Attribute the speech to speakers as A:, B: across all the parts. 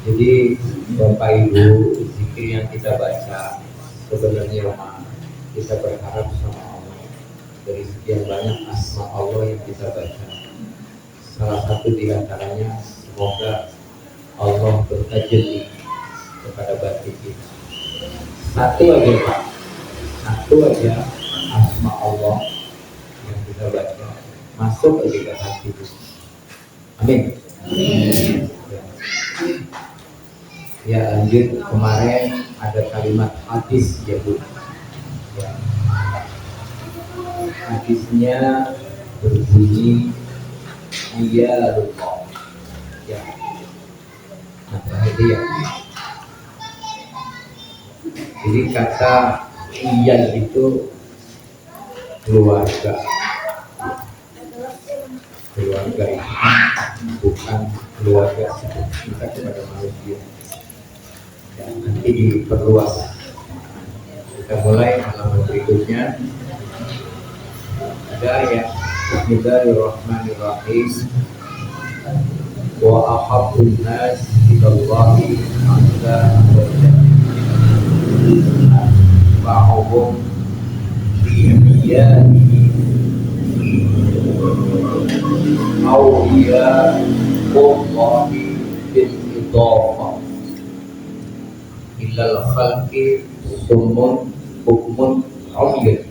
A: Jadi Bapak Ibu, zikir yang kita baca sebenarnya kita berharap sama Allah dari sekian banyak asma Allah yang kita baca. Salah satu di antaranya semoga Allah bertajalli kepada batin kita. Satu aja Pak, satu aja asma Allah yang kita baca masuk aja ke hati kita. Amin. Amin. Ya lanjut, kemarin ada kalimat hadis ya Bu. Ya. Hadisnya berbunyi iya lupa. Ya. Nah, itu ya. Jadi kata iya itu keluarga. Keluarga itu bukan keluarga kita kepada manusia. Ya, nanti diperluas. Kita mulai halaman berikutnya. Ada ya, Bismillahirrahmanirrahim. Wa ahabbun nas ilallahi azza wa jalla ba'hum fi diyanihi awliya Allahi bil idhafah ilal khalqi summun hukmun umyun.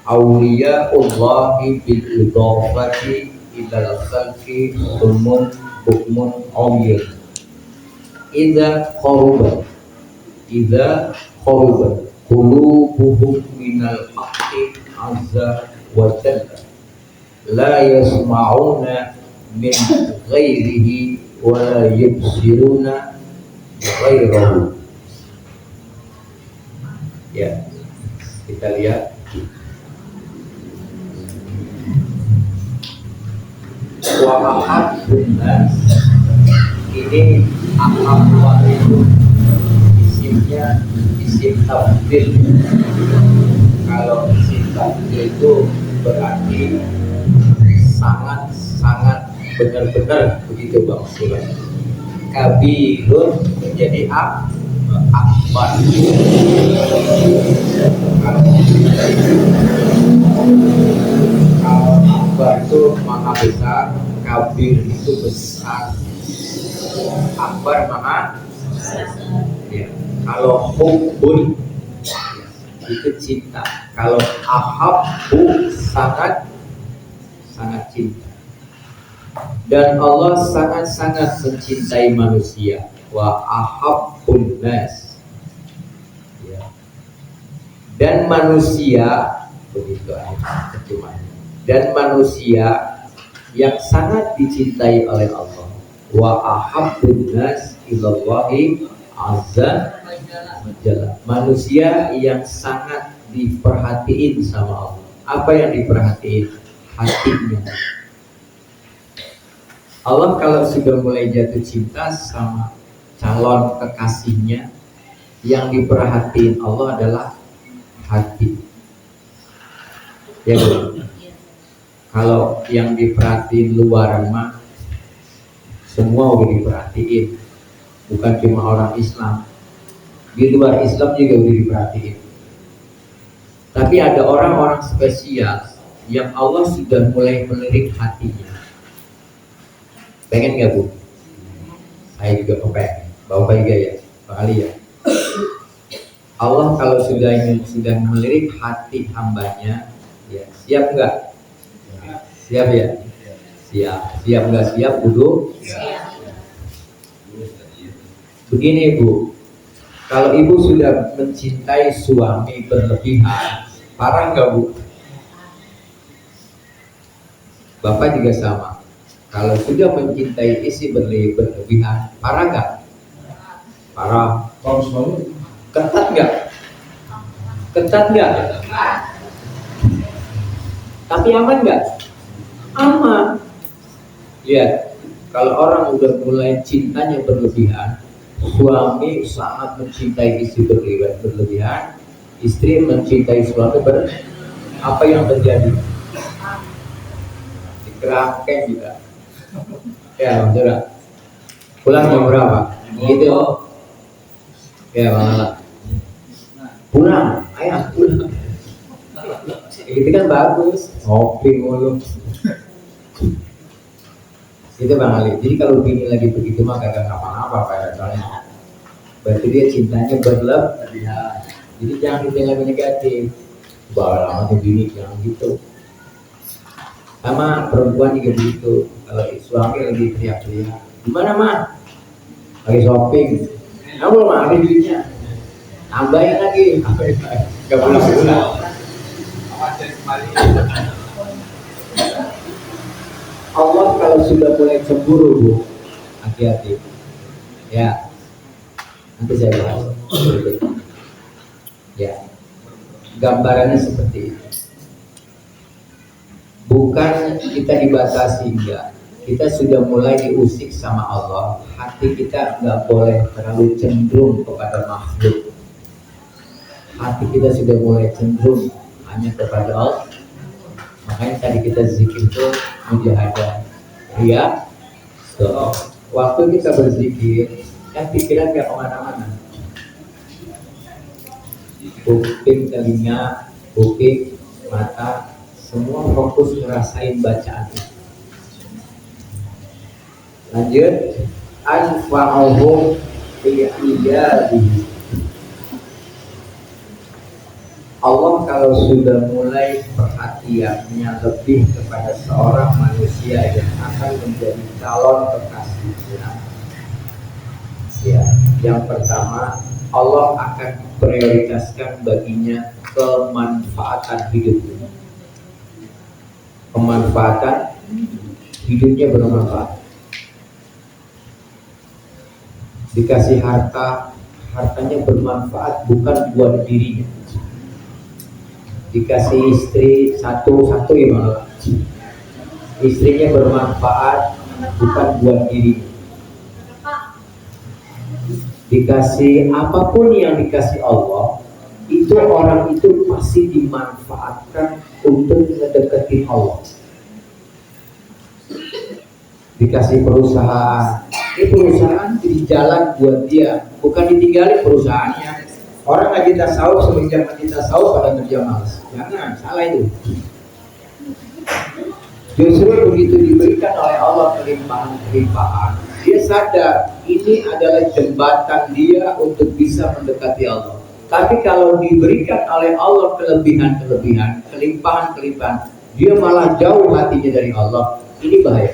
A: Awliya Allahi bil idhafati ilal khalqi summun hukmun umyun. Idza qaruba qulubuhum minal haqqi azza wa jalla la yasma'una min ghairihi wa la yubsiruna ghairahu. Ya, kita lihat wa ahabbun nas, ini ahabba itu isimnya isim tafdil. Kalau isim tafdil itu berarti sangat benar-benar, begitu Bang Sulan. Kabirun menjadi akbar. Kalau akbar itu maha besar, kabir itu besar, akbar maha ya. Kalau hubbun itu cinta, kalau ahabbu sangat cinta. Dan Allah sangat mencintai manusia. Wa ahabbun nas ya. Dan manusia begitu aja terjemahannya. Dan manusia yang sangat dicintai oleh Allah. Wa ahabbun nas ilallahi azza wa jalla. Manusia yang sangat diperhatiin sama Allah. Apa yang diperhatiin? Hatinya. Allah kalau sudah mulai jatuh cinta sama calon kekasihnya, yang diperhatiin Allah adalah hati. Ya Bu. Kalau yang diperhatiin luar mah semua udah diperhatiin, bukan cuma orang Islam, di luar Islam juga udah diperhatiin. Tapi ada orang-orang spesial yang Allah sudah mulai melirik hatinya. Pengen nggak Bu? Saya juga kepengen. Bapak juga ya, Pak Ali ya. Allah kalau sudah melirik hati hambanya, ya siap nggak? Siap ya? Siap nggak siap duduk? Begini Bu, kalau Ibu sudah mencintai suami berlebihan, parah nggak Bu? Bapak juga sama. Kalau sudah mencintai istri berlebihan, parah nggak? Parah. Ketat nggak? Ketat nggak? Tapi aman nggak? Aman. Lihat, kalau orang udah mulai cintanya berlebihan, suami sangat mencintai istri berlebihan, istri mencintai suami apa yang terjadi? Dikerangkeng juga. Ya, sudah. Pulang jam berapa? Gitu. Ya, malah. Pulang, ayah pulang. Itu kan bagus. Ngopi mulu. Itu Bang Ali. Jadi kalau bini lagi begitu mah kagak apa-apa kayak soalnya. Berarti dia cintanya berlebihan. Jadi jangan ditinggal negatif. Bahwa lama tuh bini jangan gitu. Sama perempuan juga begitu. Kalau suami lagi teriak-teriak, gimana mah? Lagi shopping. Kamu belum habis duitnya. Tambahin lagi. Gak pulang-pulang. Allah kalau sudah mulai cemburu, Bu, hati-hati. Ya, nanti saya bahas. Ya, gambarannya seperti ini. Bukan kita dibatasi, enggak. Kita sudah mulai diusik sama Allah. Hati kita nggak boleh terlalu cenderung kepada makhluk. Hati kita sudah mulai cenderung hanya kepada Allah. Makanya tadi kita zikir itu mujahadah. Ya, so, waktu kita berzikir, kan pikiran nggak kemana-mana. Kuping, telinga, kuping, mata, semua fokus ngerasain bacaan. Lanjut, anfa'uhum bi'iyadihi. Allah kalau sudah mulai perhatiannya lebih kepada seorang manusia yang akan menjadi calon kekasihnya. Ya, yang pertama, Allah akan prioritaskan baginya kemanfaatan hidupnya. Kemanfaatan hidupnya bermanfaat. Dikasih harta, hartanya bermanfaat bukan buat dirinya. Dikasih istri satu ya malah. Istrinya bermanfaat bukan buat dirinya. Dikasih apapun yang dikasih Allah, itu orang itu pasti dimanfaatkan untuk mendekati Allah. Dikasih perusahaan, ini perusahaan jadi jalan buat dia, bukan ditinggalin perusahaannya. Orang ngaji tasawuf semenjak ngaji tasawuf pada kerja malas. Jangan, salah itu. Justru begitu diberikan oleh Allah kelimpahan, dia sadar ini adalah jembatan dia untuk bisa mendekati Allah. Tapi kalau diberikan oleh Allah kelebihan-kelebihan, kelimpahan-kelimpahan, dia malah jauh hatinya dari Allah. Ini bahaya.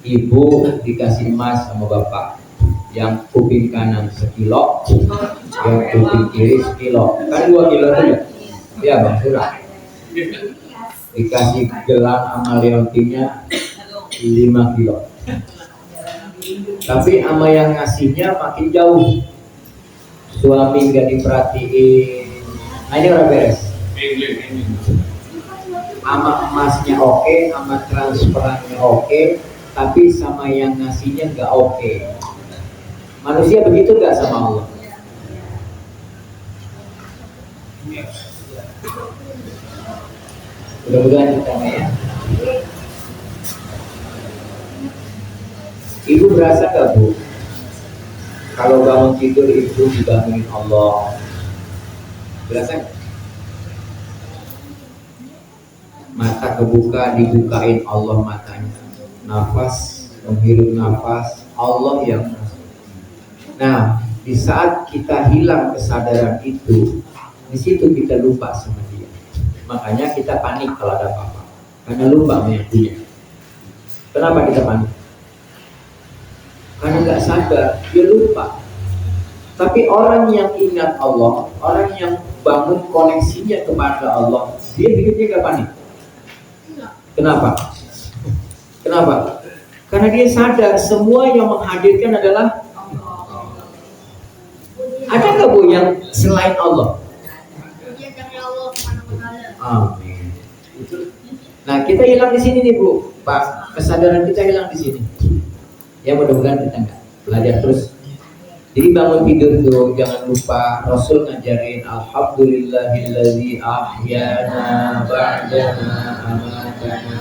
A: Ibu dikasih emas sama bapak, yang kuping kanan 1 kilo, yang kuping kiri 1 kilo, kan 2 kilo tuh ya Bang Surah. Dikasih gelang sama leontinya 5 kilo, tapi sama yang ngasihnya makin jauh. Suami nggak diperhatiin, nah ini orang beres. Sama emasnya oke, sama transferannya oke, tapi sama yang ngasihnya nggak oke. Manusia begitu nggak sama Allah? Mudah-mudahan kita ya. Ibu berasa nggak Bu? Kalau bangun tidur ibu dibangunin Allah, berasa nggak? Mata kebuka, dibukain Allah matanya. Nafas, menghirup nafas, Allah yang masuk. Nah, di saat kita hilang kesadaran itu, di situ kita lupa sama dia. Makanya kita panik kalau ada apa-apa, karena lupa sama yang punya. Kenapa kita panik? Karena nggak sadar, dia lupa. Tapi orang yang ingat Allah, orang yang bangun koneksinya kepada Allah, dia hidupnya nggak panik. Kenapa? Kenapa? Karena dia sadar semua yang menghadirkan adalah Allah. Ada nggak Bu yang selain Allah? Amin. Nah, kita hilang di sini nih Bu, Pak. Kesadaran kita hilang di sini. Ya mudah-mudahan kita nggak belajar terus. Jadi bangun tidur tuh jangan lupa Rasul ngajarin alhamdulillahillazi ahyana ba'dama amatana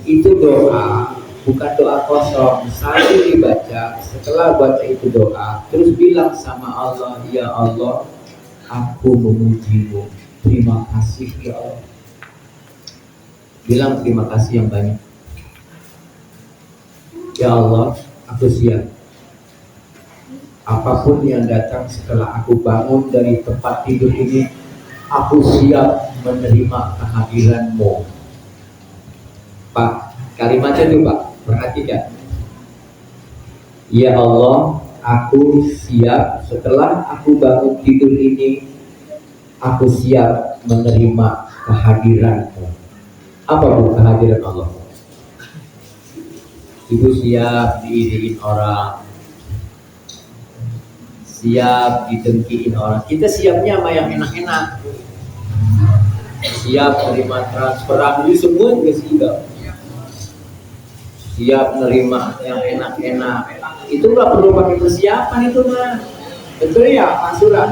A: Itu doa, bukan doa kosong. Sambil dibaca, setelah baca itu doa, terus bilang sama Allah, ya Allah, aku memujimu. Terima kasih ya Allah. Bilang terima kasih yang banyak. Ya Allah, aku siap. Apapun yang datang setelah aku bangun dari tempat tidur ini, aku siap menerima kehadiran-Mu. Pak, kalimatnya itu Pak, perhatikan. Ya Allah, aku siap setelah aku bangun tidur ini, aku siap menerima kehadiran-Mu. Apa bu kehadiran Allah? Ibu siap diiriin orang, siap ditengkiin orang. Kita siapnya sama yang enak-enak, siap menerima transferan, ini semua juga siap. Siap menerima yang enak-enak. Itu nggak perlu pakai persiapan itu mah. Betul ya Pak Surat?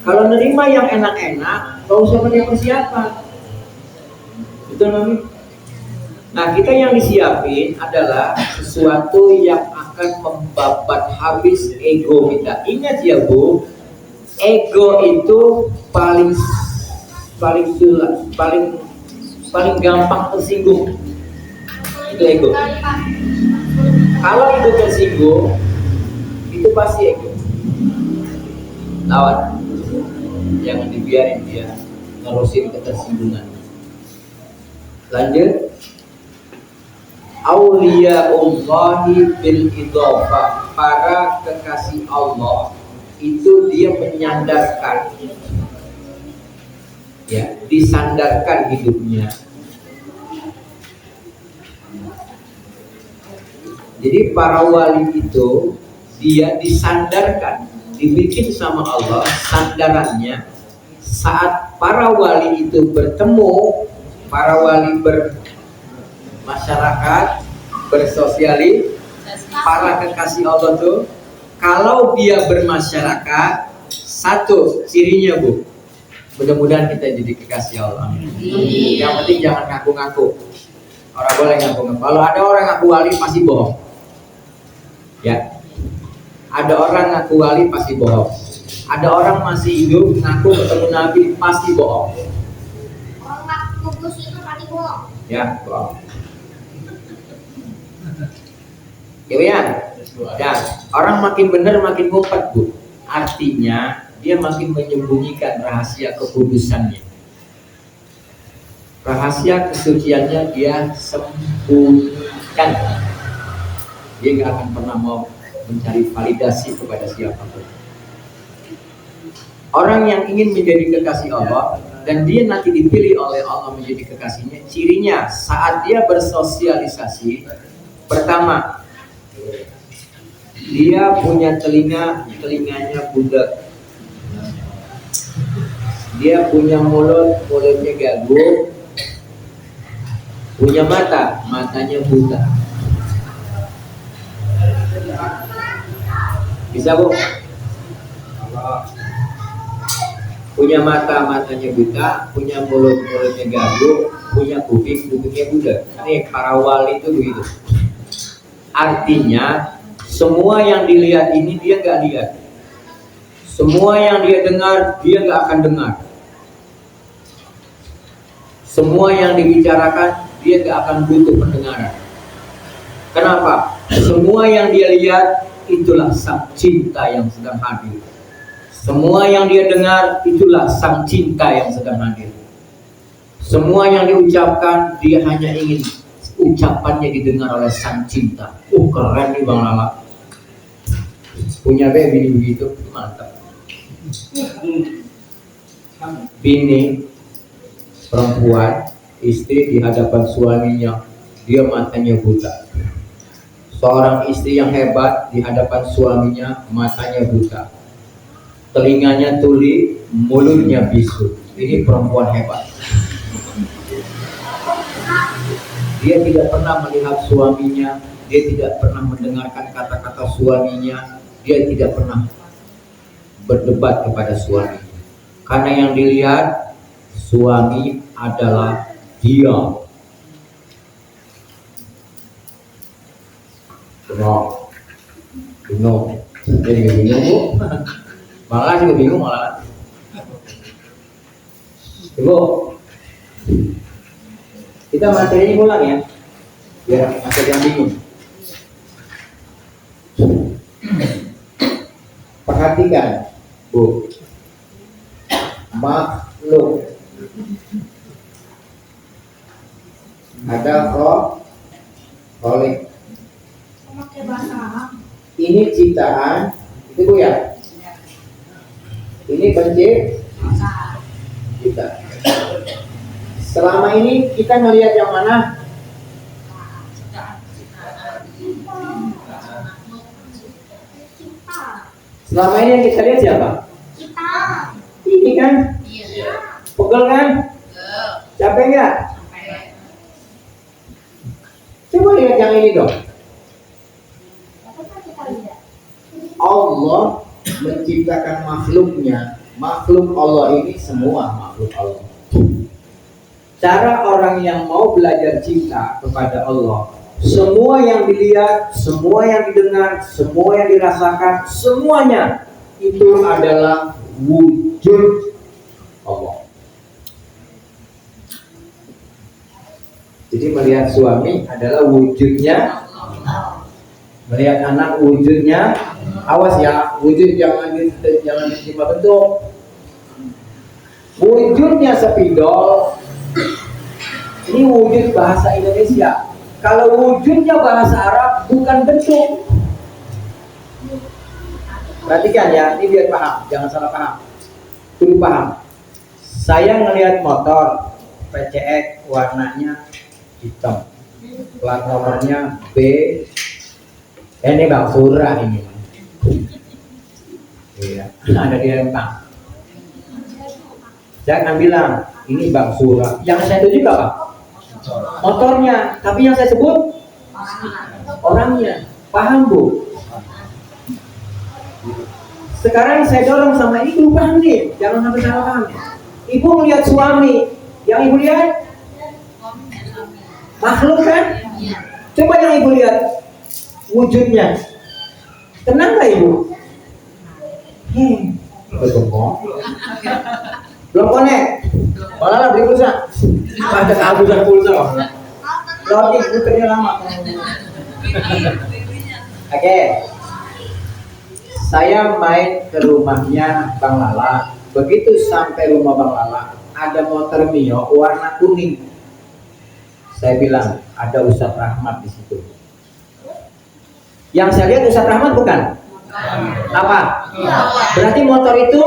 A: Kalau nerima yang enak-enak, nggak usah pakai persiapan. Betul Mami? Nah kita yang disiapin adalah sesuatu yang akan membabat habis ego kita. Ingat ya Bu, ego itu paling gampang tersinggung. Itu ego. Kalau itu tersinggung, itu pasti ego. Lawan, jangan dibiarin dia nerusin ketersinggungan. Lanjut. Auliyaullahi bil idhofah, para kekasih Allah itu dia menyandarkan, ya, disandarkan hidupnya. Jadi para wali itu dia disandarkan, dibikin sama Allah sandarannya. Saat para wali itu bertemu, para wali bermasyarakat, bersosialis, para kekasih Allah tuh, kalau dia bermasyarakat, satu cirinya Bu, mudah-mudahan kita jadi kekasih Allah. Yang penting jangan ngaku-ngaku. Orang boleh ngaku-ngaku. Kalau ada orang ngaku wali pasti bohong. Ya, ada orang ngaku wali pasti bohong. Ada orang masih hidup ngaku ketemu Nabi pasti bohong.
B: Orang ngaku kubus itu pasti bohong.
A: Ya, bohong. Kemudian, dan orang makin benar makin ngumpet Bu. Artinya dia makin menyembunyikan rahasia kekudusannya, rahasia kesuciannya dia sembunyikan. Dia nggak akan pernah mau mencari validasi kepada siapapun. Orang yang ingin menjadi kekasih Allah dan dia nanti dipilih oleh Allah menjadi kekasihnya, cirinya saat dia bersosialisasi, pertama, dia punya telinganya budak. Dia punya mulutnya gagu. Punya matanya buta. Bisa Bu? Punya matanya buta, punya mulutnya gagu, punya kupingnya budak. Nih para wali itu begitu. Artinya semua yang dilihat ini dia nggak lihat. Semua yang dia dengar dia nggak akan dengar. Semua yang dibicarakan dia nggak akan butuh pendengaran. Kenapa? Semua yang dia lihat itulah sang cinta yang sedang hadir. Semua yang dia dengar itulah sang cinta yang sedang hadir. Semua yang diucapkan dia hanya ingin ucapannya didengar oleh sang cinta. Keren nih Bang Lala. Punya bini begitu, mantap. Bini perempuan, istri di hadapan suaminya, dia matanya buta. Seorang istri yang hebat di hadapan suaminya, matanya buta. Telinganya tuli, mulutnya bisu. Ini perempuan hebat. Dia tidak pernah melihat suaminya, dia tidak pernah mendengarkan kata-kata suaminya, dia tidak pernah berdebat kepada suaminya. Karena yang dilihat suami adalah dia. No, bingung. Jadi bingung bu. Malah juga bingung malah. Ibu, kita materinya ulang ya, biar masih yang bingung. Perhatikan, bu, makhluk ada kholik.
B: Pakai bahasa Arab.
A: Ini ciptaan, itu bu ya. Ini pencipta. Kita. Selama ini kita melihat yang mana? Selama ini yang kita lihat siapa?
B: Kita.
A: Ini kan? Pegel kan? Capek nggak? Coba lihat yang ini dong.
B: Apa kita lihat?
A: Allah menciptakan makhluknya. Makhluk Allah ini semua makhluk Allah. Cara orang yang mau belajar cinta kepada Allah, semua yang dilihat, semua yang didengar, semua yang dirasakan, semuanya itu adalah wujud Allah. Jadi melihat suami adalah wujudnya, melihat anak wujudnya. Awas ya, wujud jangan diterima bentuk. Wujudnya spidol. Ini wujud bahasa Indonesia. Kalau wujudnya bahasa Arab bukan bentuk. Perhatikan ya, ini biar paham, jangan salah paham. Kudu paham. Saya ngelihat motor PCX warnanya hitam, plat nomornya B. Ini Bang Surah ini. Iya, ada di rempang. Saya akan bilang ini Bang Surah. Yang saya tuju apa? Motornya, tapi yang saya sebut orangnya. Paham bu? Sekarang saya dorong sama ibu, paham nih? Jangan sampai salah paham. Ibu melihat suami, yang ibu lihat makhluk kan? Coba yang ibu lihat wujudnya. Tenang nggak ibu? Belum konek. Malah beli pulsa. Ada kehabisan pulsa. Loading puternya lama. Oke. Saya main ke rumahnya Bang Lala. Begitu sampai rumah Bang Lala, ada motor Mio warna kuning. Saya bilang ada Ustadz Rahmat di situ. Yang saya lihat Ustadz Rahmat bukan? Apa? Berarti motor itu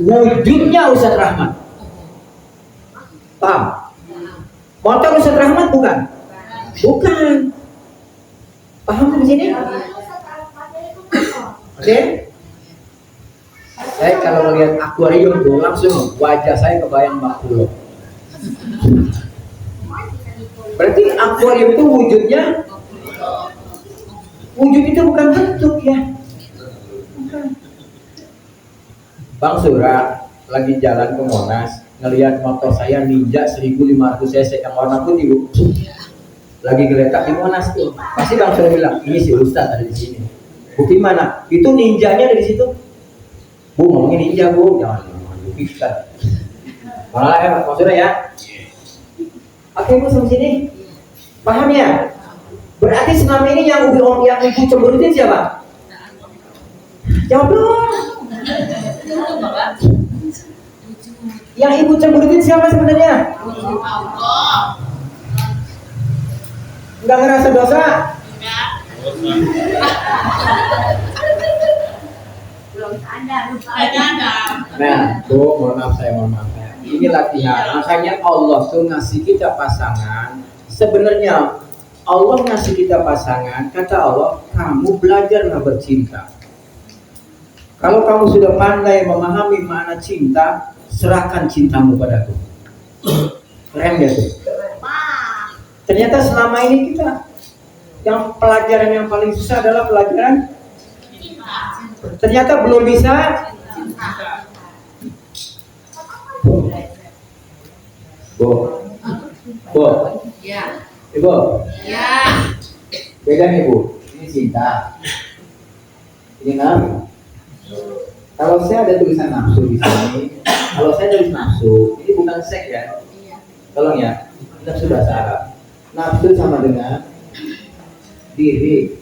A: wujudnya Ustadz Rahmat. Paham? Motor Ustadz Rahmat bukan? Bukan. Paham di sini? Oke? Saya kalau melihat akuarium tuh langsung wajah saya kebayang Mbak Pulo. Berarti akuarium itu wujudnya, wujud itu bukan bentuk ya. Bukan. Bang Surah lagi jalan ke Monas, ngelihat motor saya Ninja 1500 cc yang warna putih bu. Lagi geletak di Monas tuh. Pasti Bang Surah bilang, ini si Ustadz ada di sini. Bukti mana? Itu ninjanya ada di situ. Bu ngomongin ninja bu, jangan Ustadz. Malah ya Bang Surah ya. Oke bu sampai sini. Paham ya? Berarti selama ini yang ibu cemburutin siapa? Jawab dong. Yang ibu cemburutin siapa sebenarnya? Enggak ngerasa dosa?
B: Belum sadar.
A: Nah, tuh mohon maaf saya. Ini latihan. Makanya Allah tuh ngasih kita pasangan. Sebenarnya Allah ngasih kita pasangan. Kata Allah, kamu belajarlah bercinta. Kalau kamu sudah pandai memahami makna cinta, serahkan cintamu padaku. Keren ya tuh. Ternyata selama ini kita yang pelajaran yang paling susah adalah pelajaran cinta. Ternyata belum bisa Bu. Ya. Ibu. Ya. Beda nih Bu. Ini cinta. Ini nafsu. Kalau saya ada tulisan nafsu di sini, kalau saya tulis nafsu, ini bukan seks ya. Tolong ya, nafsu bahasa Arab. Nafsu sama dengan diri.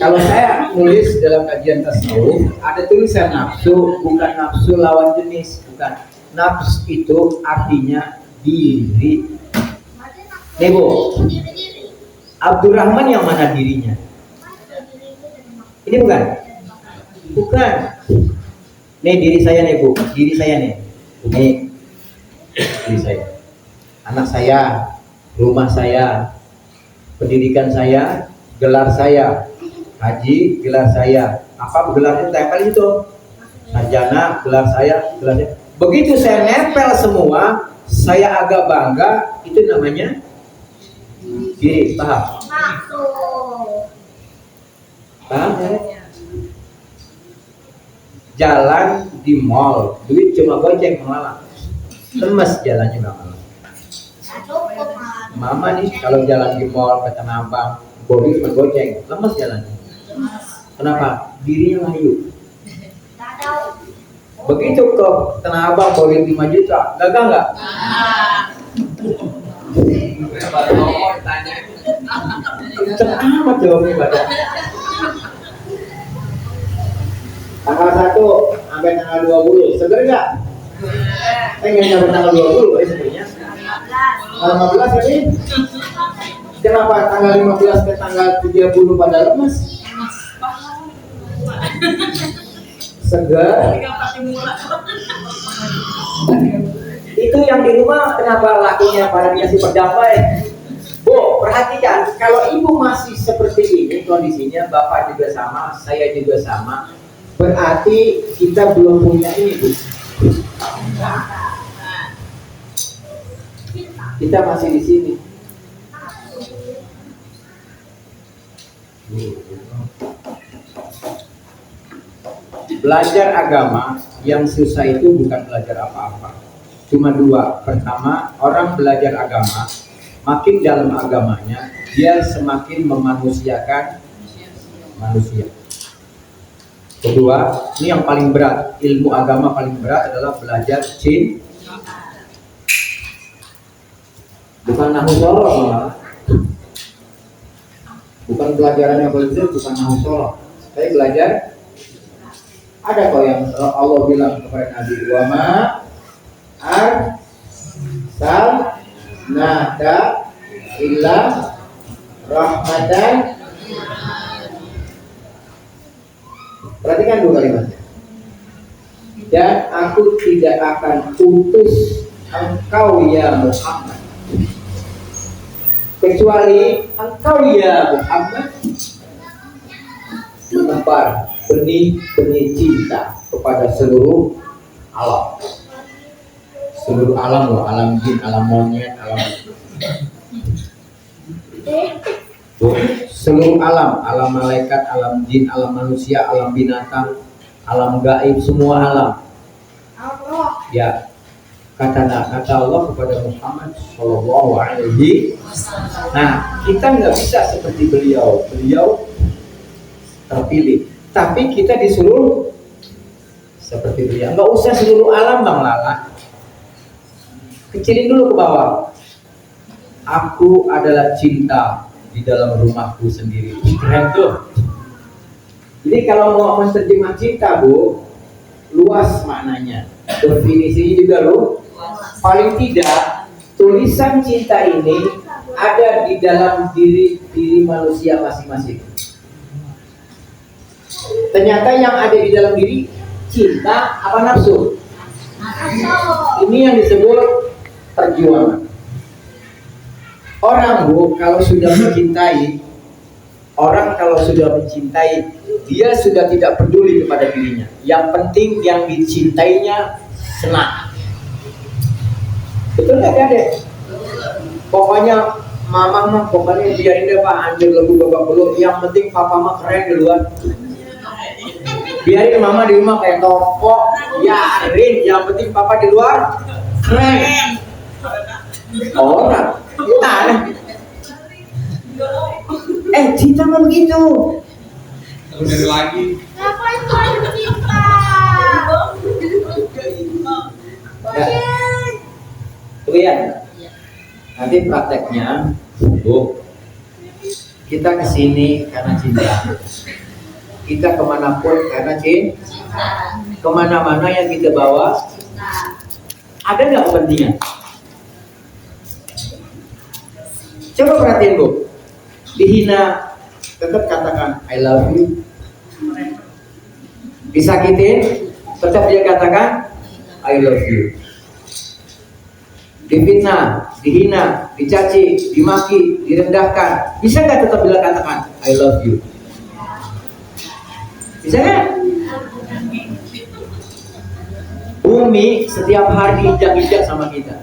A: Kalau saya nulis dalam kajian tasawuf, ada tulisan nafsu, bukan nafsu lawan jenis, bukan. Nafsu itu artinya diri. Nih Bu, Abdurrahman yang mana dirinya? Ini bukan? Bukan. Nih diri saya nih Bu, diri saya nih. Ini diri saya. Anak saya, rumah saya, pendidikan saya, gelar saya, haji, gelar saya. Apa gelarnya tempel itu? Sarjana, gelar saya, gelar saya. Begitu saya nempel semua, saya agak bangga, itu namanya diri, paham? Paham ya? Jalan di mall, duit cuma goceng malah, lemes jalannya malah. Mama nih kalau jalan di mall ke Tanah Abang, bodi cuma goceng, lemes jalannya. Kenapa? Dirinya layu. Begitu ke Tanah Abang bodi 5 juta, gagal nggak? Kenceng amat jawabnya pada. Tanggal 1 sampai tanggal 20, seger nggak? Pengen sampai tanggal 20 sebenarnya. Tanggal 15 ini? Kenapa tanggal 15 ke tanggal 30 pada lemes? Seger. Itu yang di rumah kenapa lakinya pada dikasih perdamai? Bu, perhatikan, kalau ibu masih seperti ini kondisinya, bapak juga sama, saya juga sama, berarti kita belum punya ini, Bu. Kita masih di sini. Belajar agama yang susah itu bukan belajar apa-apa. Cuma 2. Pertama, orang belajar agama, makin dalam agamanya, dia semakin memanusiakan manusia. Kedua, ini yang paling berat, ilmu agama paling berat adalah belajar cinta. Bukan nahu soroh malah. Bukan pelajaran yang paling berat, bukan nahu soroh. Saya belajar, ada kok yang Allah bilang kepada Nabi, wa ma arsalnaka illa rahmatan. Perhatikan dulu kalimatnya. Dan aku tidak akan utus engkau ya Muhammad, kecuali engkau ya Muhammad menebar benih-benih cinta kepada seluruh alam. Seluruh alam loh, alam jin, alam monyet, alam seluruh alam, alam malaikat, alam jin, alam manusia, alam binatang, alam gaib, semua alam. Ya, kata Allah kepada Muhammad Shallallahu Alaihi. Nah, kita nggak bisa seperti beliau terpilih, tapi kita disuruh seperti beliau. Nggak usah seluruh alam, Bang Lala. Kecilin dulu ke bawah. Aku adalah cinta di dalam rumahku sendiri. Keren tuh. Jadi kalau mau menerjemah cinta, Bu, luas maknanya. Definisinya juga lu. Paling tidak tulisan cinta ini ada di dalam diri manusia masing-masing. Ternyata yang ada di dalam diri cinta apa nafsu? Ini yang disebut perjuangan. Orang, Bu, kalau sudah mencintai, dia sudah tidak peduli kepada dirinya. Yang penting yang dicintainya senang. Betul nggak, Dek? Pokoknya mama pokoknya biarin deh Pak, anjir lagu babak belum. Yang penting papa mah keren di luar. Biarin mama di rumah kayak toko, biarin. Yang penting papa di luar keren. Orang, kita aneh. Cinta mah begitu.
C: Kalau dari lagi.
B: Ngapain kalian cinta?
A: Tuh ya. Nanti prakteknya, Bu, kita kesini karena cinta. Kita kemanapun karena cinta. Kemana-mana yang kita bawa, ada nggak kepentingan? Coba perhatiin, Bu. Dihina, tetap katakan I love you. Disakitin, tetap dia katakan I love you. Difitnah, dihina, dicaci, dimaki, direndahkan, bisa nggak tetap dia katakan I love you? Bisa nggak? Bumi setiap hari diinjak-injak sama kita,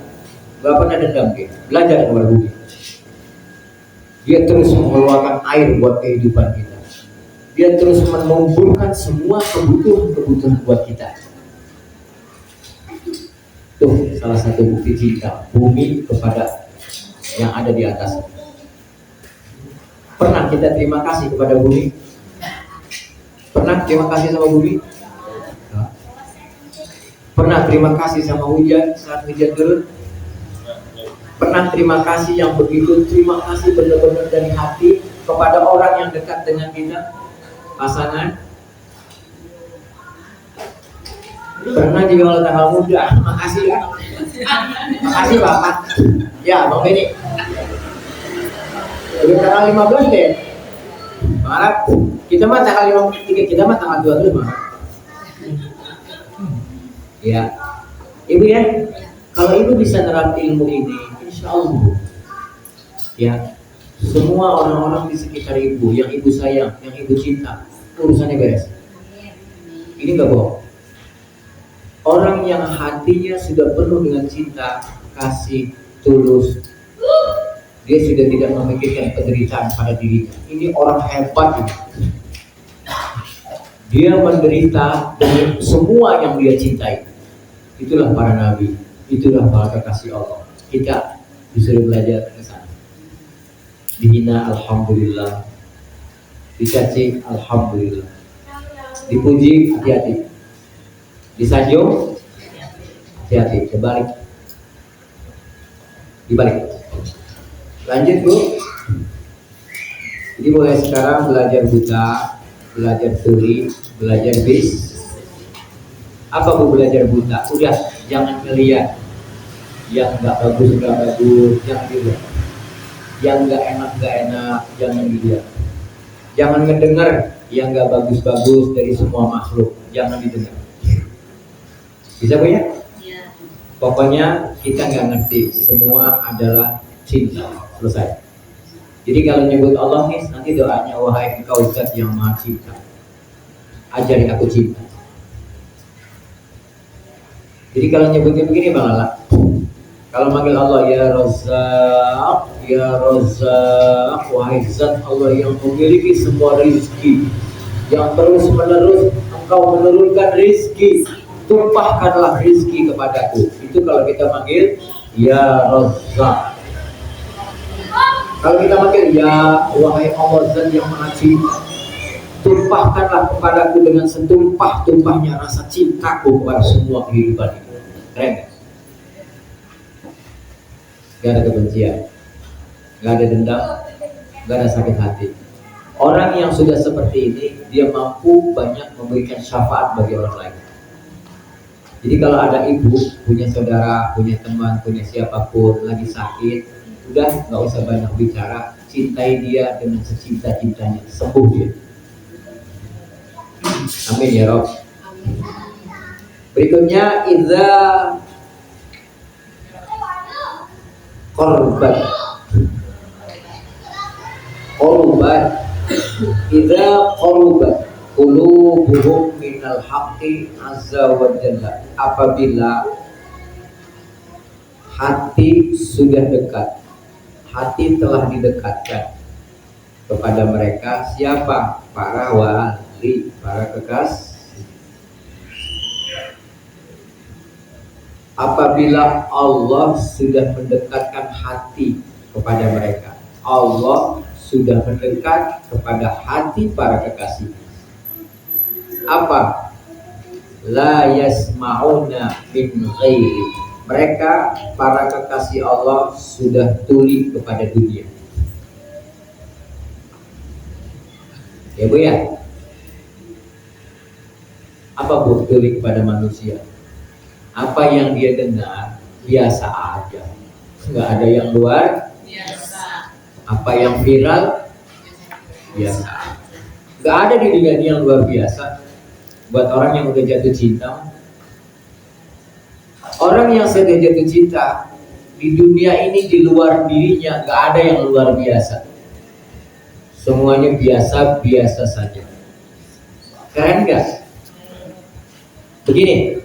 A: nggak pernah dendam dia. Belajar kepada bumi. Dia terus mengeluarkan air buat kehidupan kita. Dia terus menumbuhkan semua kebutuhan buat kita. Tuh salah satu bukti cinta bumi kepada yang ada di atas. Pernah kita terima kasih kepada bumi? Pernah terima kasih sama bumi? Pernah terima kasih sama hujan saat hujan turun? Pernah terima kasih yang begitu, terima kasih benar-benar dari hati kepada orang yang dekat dengan kita, pasangan? Pernah juga kalau tanggal muda, makasih ya, makasih Bapak. Ya, Bang Benny. Udah tanggal 15 deh. Maaf, kita mah tanggal 53, kita mah tanggal 25. Ya, Ibu ya, kalau Ibu bisa nerapin ilmu ini, insya Allah ya, semua orang-orang di sekitar Ibu yang Ibu sayang, yang Ibu cinta, urusannya beres. Ini gak bohong. Orang yang hatinya sudah penuh dengan cinta, kasih, tulus, dia sudah tidak memikirkan penderitaan pada dirinya. Ini orang hebat ini. Dia menderita dengan semua yang dia cintai. Itulah para nabi, itulah para kekasih Allah. Kita disuruh belajar ke sana. Dihina alhamdulillah, dicaci alhamdulillah, dipuji hati-hati, disanjung hati-hati, dibalik. Lanjut Bu. Jadi mulai sekarang belajar buta, belajar tuli, belajar bis. Apa Bu belajar buta? Udah, jangan ngeliat yang nggak bagus, jangan dilihat. Yang nggak enak, jangan dilihat. Jangan ngedengar yang nggak bagus dari semua makhluk, jangan didengar. Bisa Bu ya? Iya. Pokoknya kita nggak ngerti, semua adalah cinta. Selesai. Jadi kalau nyebut Allah nih, nanti doanya, wahai engkau Zat yang maha cinta, ajari aku cinta. Jadi kalau nyebutnya begini Bang Lala, kalau manggil Allah ya Razzaq, wahai Zat Allah yang memiliki semua rizki, yang terus menerus engkau menurunkan rizki, tumpahkanlah rizki kepadaku. Itu kalau kita manggil ya Razzaq. Kalau kita manggil ya wahai Allah Zat yang maha cinta, tumpahkanlah kepadaku dengan setumpah-tumpahnya rasa cintaku kepada semua kehidupan ini. Keren gak? Gak ada kebencian, gak ada dendam, gak ada sakit hati. Orang yang sudah seperti ini, dia mampu banyak memberikan syafaat bagi orang lain. Jadi kalau ada ibu, punya saudara, punya teman, punya siapapun lagi sakit, udah gak usah banyak bicara, cintai dia dengan secinta-cintanya, sembuh dia. Amin ya Rob. Berikutnya idza korban idza korban qulubuhum minal haqqi azza wa jalla. Apabila hati sudah dekat, hati telah didekatkan kepada mereka. Siapa? Para wali, para kekasih. Apabila Allah sudah mendekatkan hati kepada mereka, Allah sudah mendekat kepada hati para kekasih. Apa? La yasma'una min ghairi. Mereka para kekasih Allah sudah tuli kepada dunia. Ya Bu ya? Apa Bu tuli kepada manusia? Apa yang dia dengar biasa aja, nggak ada yang luar biasa. Apa yang viral biasa. Nggak ada di dunia ini yang luar biasa. Buat orang yang udah jatuh cinta, orang yang sudah jatuh cinta di dunia ini, di luar dirinya nggak ada yang luar biasa. Semuanya biasa-biasa saja. Keren gak? Begini,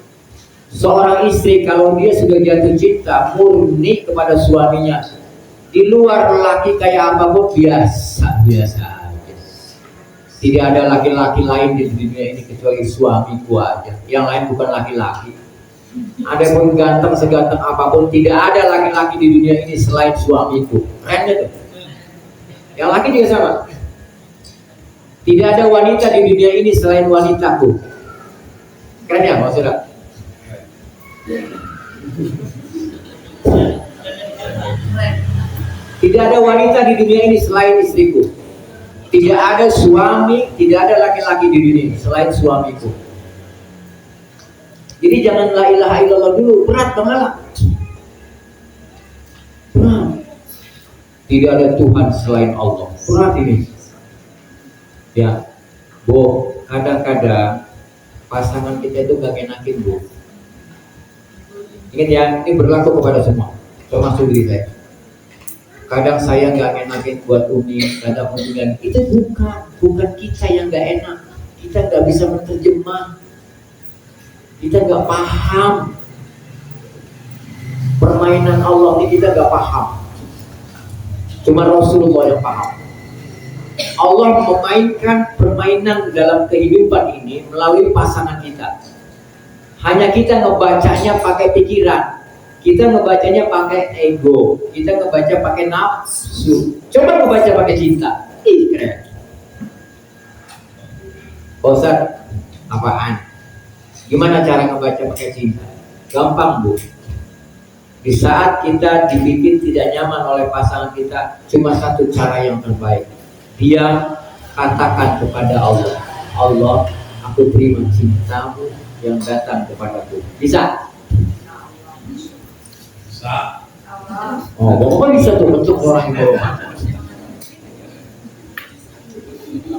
A: seorang istri kalau dia sudah jatuh cinta murni kepada suaminya, di luar laki kayak apapun biasa-biasa aja. Tidak ada laki-laki lain di dunia ini kecuali suamiku aja. Yang lain bukan laki-laki. Ada pun ganteng seganteng apapun, tidak ada laki-laki di dunia ini selain suamiku. Keren itu. Yang laki juga sama. Tidak ada wanita di dunia ini selain wanitaku. Keren ya maksudnya? Tidak ada wanita di dunia ini selain istriku. Tidak ada suami, tidak ada laki-laki di dunia ini selain suamiku. Jadi jangan la ilaha illallah dulu, berat banget. Berat. Tidak ada Tuhan selain Allah. Berat ini. Ya, Bu, kadang-kadang pasangan kita itu gak enakin, Bu. Ingat ya, ini berlaku kepada semua, termasuk diri saya. Kadang saya gak enakin buat Umi, kadang Umi gak. Itu bukan kita yang gak enak. Kita gak bisa menerjemah. Kita gak paham permainan Allah ini, kita gak paham. Cuma Rasulullah yang paham. Allah memainkan permainan dalam kehidupan ini melalui pasangan kita. Hanya kita ngebacanya pakai pikiran, kita ngebacanya pakai ego, kita ngebaca pakai nafsu. Coba ngebaca pakai cinta. Ih, keren. Ustaz, apaan? Gimana cara ngebaca pakai cinta? Gampang, Bu. Di saat kita dibikin tidak nyaman oleh pasangan kita, cuma satu cara yang terbaik. Dia katakan kepada Allah, Allah, aku terima cintamu yang datang kepadaku. Bisa?
C: Bisa.
A: Oh, pokoknya bisa tuh bentuk orang itu.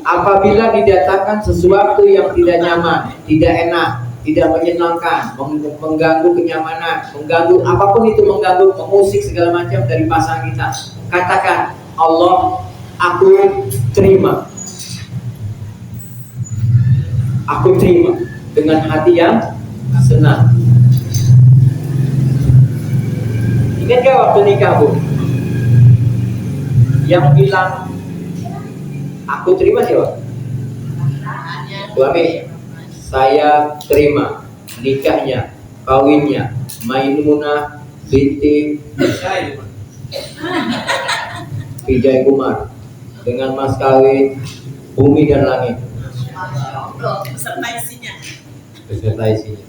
A: Apabila didatangkan sesuatu yang tidak nyaman, tidak enak, tidak menyenangkan, mengganggu kenyamanan, mengganggu apapun itu, mengganggu, mengusik segala macam dari pasangan kita, katakan, Allah, aku terima. Aku terima dengan hati yang senang. Ingat gak waktu nikah, Bu? Yang bilang aku terima siapa? Suami. Saya terima nikahnya, kawinnya Maimunah binti Vijay Kumar dengan mas kawin bumi dan langit beserta isinya.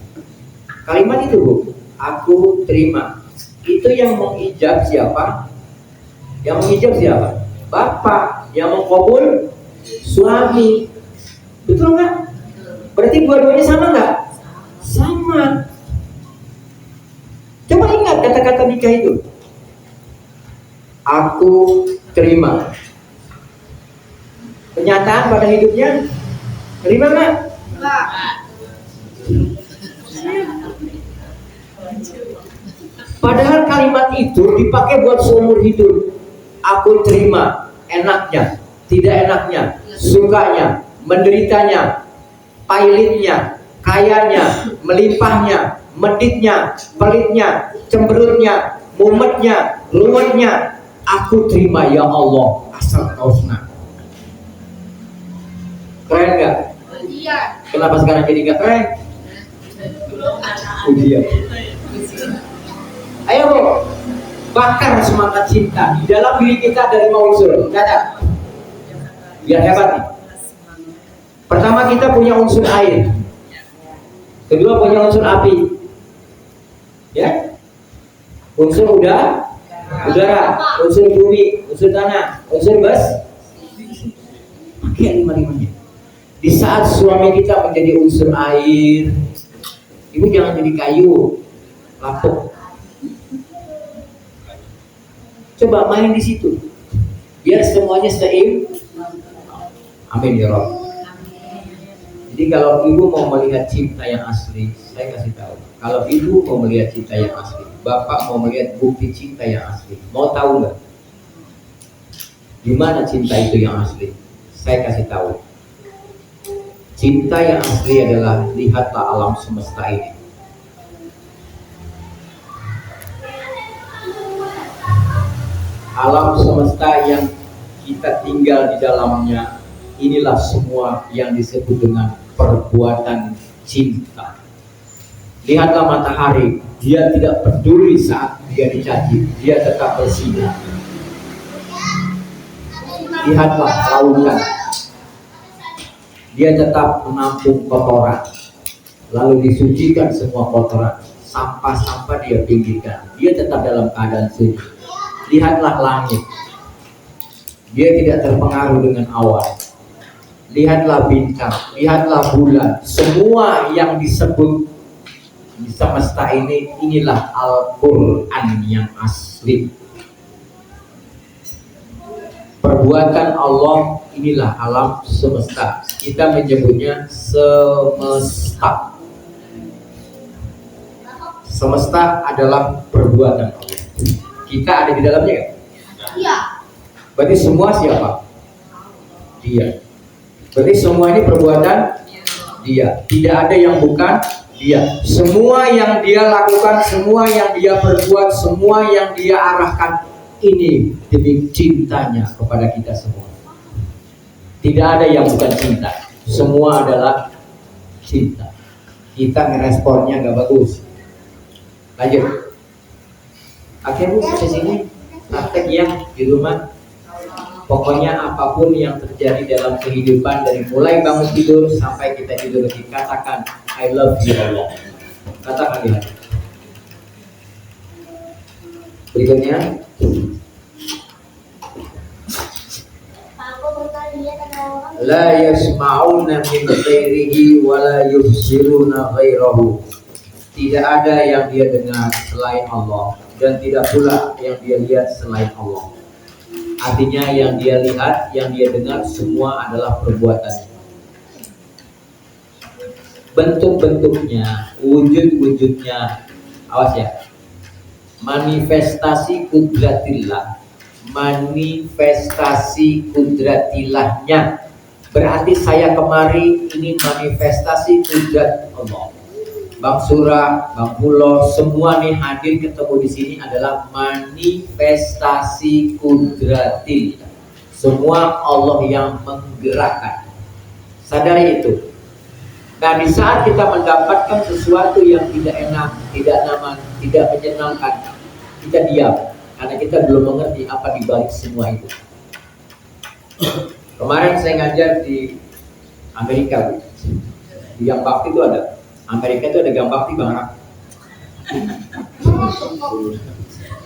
A: Kalimat itu, Bu, aku terima, itu yang mengijab siapa? Yang mengijab siapa? Bapak. Yang mengkabul suami. Betul nggak? Berarti dua-duanya sama nggak? Sama. Coba ingat kata-kata nikah itu. Aku terima. Kenyataan pada hidupnya, terima nggak?
B: Enggak.
A: Padahal kalimat itu dipakai buat seumur hidup. Aku terima, enaknya, tidak enaknya, sukanya, menderitanya, pahitnya, kayanya, melimpahnya, meditnya, pelitnya, cemberutnya, mumetnya, ruwetnya, aku terima ya Allah, asal kau senang. Keren gak?
B: Iya.
A: Kenapa sekarang jadi gak keren? Ujian. Ayo, Bu, bakar semangat cinta di dalam diri kita dari mau unsur. Kata Biar hebat nih. Pertama kita punya unsur air. Kedua punya unsur api. Ya. Unsur udara, unsur bumi, unsur tanah, unsur bes. Pakai lima-limanya. Di saat suami kita menjadi unsur air, ibu jangan jadi kayu, lapuk. Coba main di situ, biar semuanya amin ya Rob. Jadi kalau ibu mau melihat cinta yang asli, saya kasih tahu. Kalau ibu mau melihat cinta yang asli, bapak mau melihat bukti cinta yang asli, mau tahu nggak? Di mana cinta itu yang asli? Saya kasih tahu. Cinta yang asli adalah lihatlah alam semesta ini. Alam semesta yang kita tinggal di dalamnya, inilah semua yang disebut dengan perbuatan cinta. Lihatlah matahari, dia tidak peduli saat dia dicaci, dia tetap bersinar. Lihatlah lautan, dia tetap menampung kotoran, lalu disucikan semua kotoran, sampah-sampah dia pinggirkan, dia tetap dalam keadaan suci. Lihatlah langit, dia tidak terpengaruh dengan awan. Lihatlah bintang, lihatlah bulan, semua yang disebut di semesta ini, inilah Al-Quran yang asli. Perbuatan Allah, inilah alam semesta. Kita menyebutnya semesta. Semesta adalah perbuatan Allah. Kita ada di dalamnya kan?
B: Iya.
A: Berarti semua siapa? Dia. Berarti semua ini perbuatan dia. Tidak ada yang bukan dia. Semua yang dia lakukan, semua yang dia perbuat, semua yang dia arahkan, ini demi cintanya kepada kita semua. Tidak ada yang bukan cinta. Semua adalah cinta. Kita ngeresponnya gak bagus. Lanjut. Oke Bu, di sini praktek ya di rumah. Pokoknya apapun yang terjadi dalam kehidupan, dari mulai bangun tidur sampai kita tidur lagi, katakan I love you Allah. Katakan di hati. Berikutnya, la yasma'una min ghairihi wa la yubsiruna ghairahu. Tidak ada yang dia dengar selain Allah, dan tidak pula yang dia lihat selain Allah. Artinya yang dia lihat, yang dia dengar semua adalah perbuatan. Bentuk-bentuknya, wujud-wujudnya, awas ya. Manifestasi kudratillah, manifestasi kudratillahnya. Berarti saya kemari ini manifestasi kudrat Allah. Bang Surah, Bang Pulo, semua nih hadir ketemu di sini adalah manifestasi kudratil. Semua Allah yang menggerakkan. Sadari itu. Nah, di saat kita mendapatkan sesuatu yang tidak enak, tidak nyaman, tidak menyenangkan, kita diam karena kita belum mengerti apa di balik semua itu. Kemarin saya ngajar di Amerika, Bu. Di Yang Bakti itu ada. Amerika itu ada Gang Bakti Bang.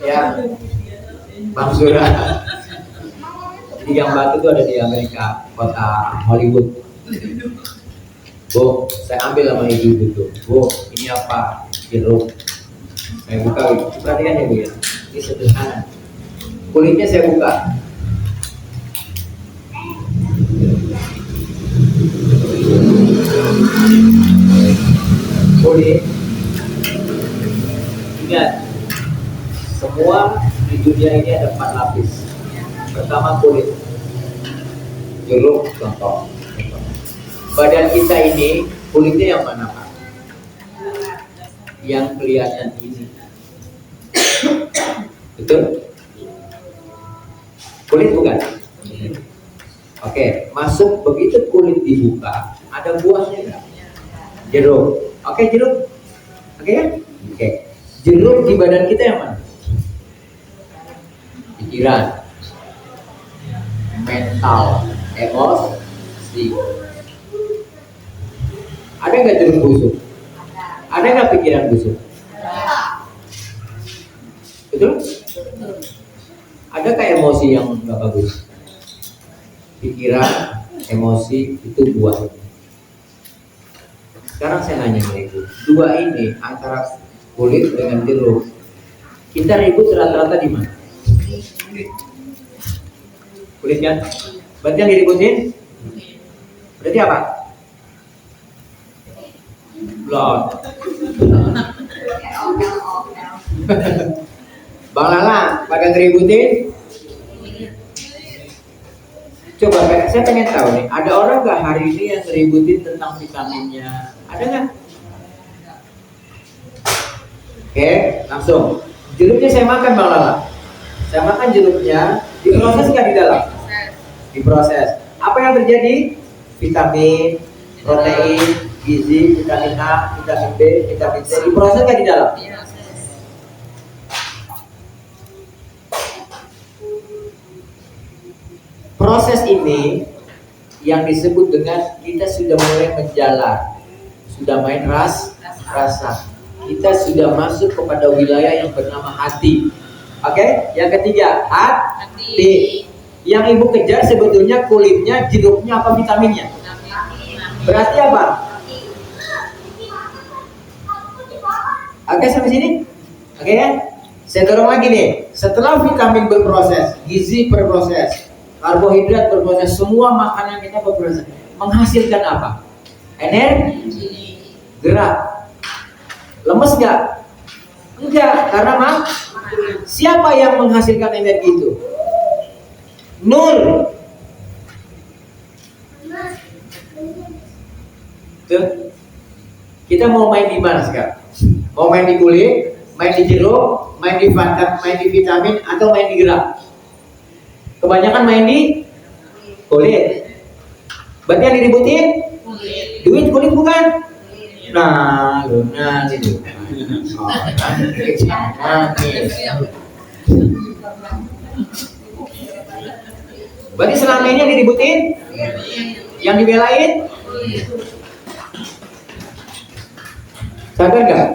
A: Ya, Bang Surah. Jadi Gang Bakti itu ada di Amerika, kota Hollywood. Bu, saya ambil sama ibu itu. Bu, ini apa? Jeruk. Saya buka, perhatikan ya Bu ya. Ini sederhana. Kulitnya saya buka. Kulit. Ingat, semua di dunia ini ada 4 lapis. Pertama kulit. Jeruk contoh. Badan kita ini kulitnya yang mana Pak? Yang kelihatan ini. Betul? Kulit bukan? Oke, masuk begitu kulit dibuka, ada buahnya enggak? Jeruk. Oke, jeruk. Oke ya? Oke. Jeruk di badan kita yang mana? Pikiran, mental, Emosi. Ada nggak jeruk busuk? Ada nggak pikiran busuk? Betul? Adakah emosi yang nggak bagus? Pikiran, emosi itu buah. Sekarang saya nanya sama ibu, dua ini antara kulit dengan jeruk, kita ribut rata-rata di mana? Kulit kan? Berarti yang diributin? Berarti apa? Blood. Bang Lala, pada ngeributin? Coba, saya pengen tahu nih, ada orang nggak hari ini yang ngeributin tentang vitaminnya? Ada nggak? Oke, langsung. Jeruknya saya makan Bang Lala. Saya makan jeruknya, diproses nggak di dalam? Diproses. Apa yang terjadi? Vitamin, protein, gizi, vitamin A, vitamin B, vitamin C, diproses nggak di dalam? Proses ini yang disebut dengan kita sudah mulai menjalar, sudah main rasa. Kita sudah masuk kepada wilayah yang bernama hati. Oke, yang ketiga hati. Yang ibu kejar sebetulnya kulitnya, jeruknya, apa vitaminnya? Berarti apa? Oke, sampai sini. Oke ya. Saya dorong lagi nih. Setelah vitamin berproses, gizi berproses, karbohidrat berproses, semua makanan kita berproses, menghasilkan apa? Energi, gerak. Lemes nggak? Enggak, karena siapa yang menghasilkan energi itu? Nur. Tuh. Kita mau main di mana sekarang? Mau main di kulit, main di jeruk, main di vitamin, atau main di gerak? Kebanyakan main di kulit. Berarti yang diributin? Duit kulit bukan? Nah, itu. Berarti selama ini yang diributin? Yang dibelain? Sadar nggak?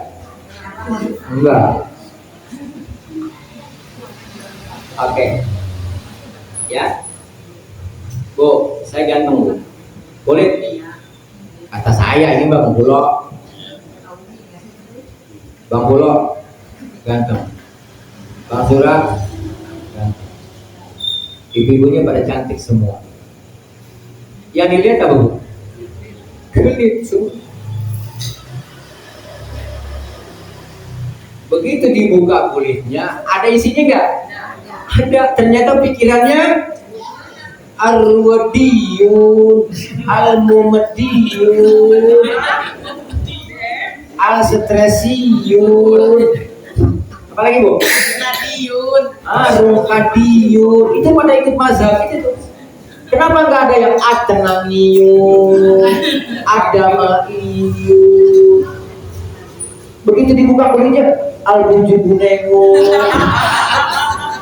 A: Enggak. Oke. Ya. Bu, saya ganteng Bu. Boleh? Kata saya ini Bang Bulog. Bang Bulog ganteng. Bang Surah ganteng. Ibu-ibunya pada cantik semua. Yang dilihat apa Bu? Kulit semua. Begitu dibuka kulitnya, ada isinya nggak? Ada. Ternyata pikirannya Al-Wadiyun, Al-Mumadiyun, Al-Stresiyun. Apa lagi Bu? Al-Rukadiyun. Itu pada ikut mazhab itu tuh. Kenapa nggak ada yang Ad-Tenangiyun, Ad-Damaiyun? Begitu dibuka kulitnya Al-Bunjubunengun.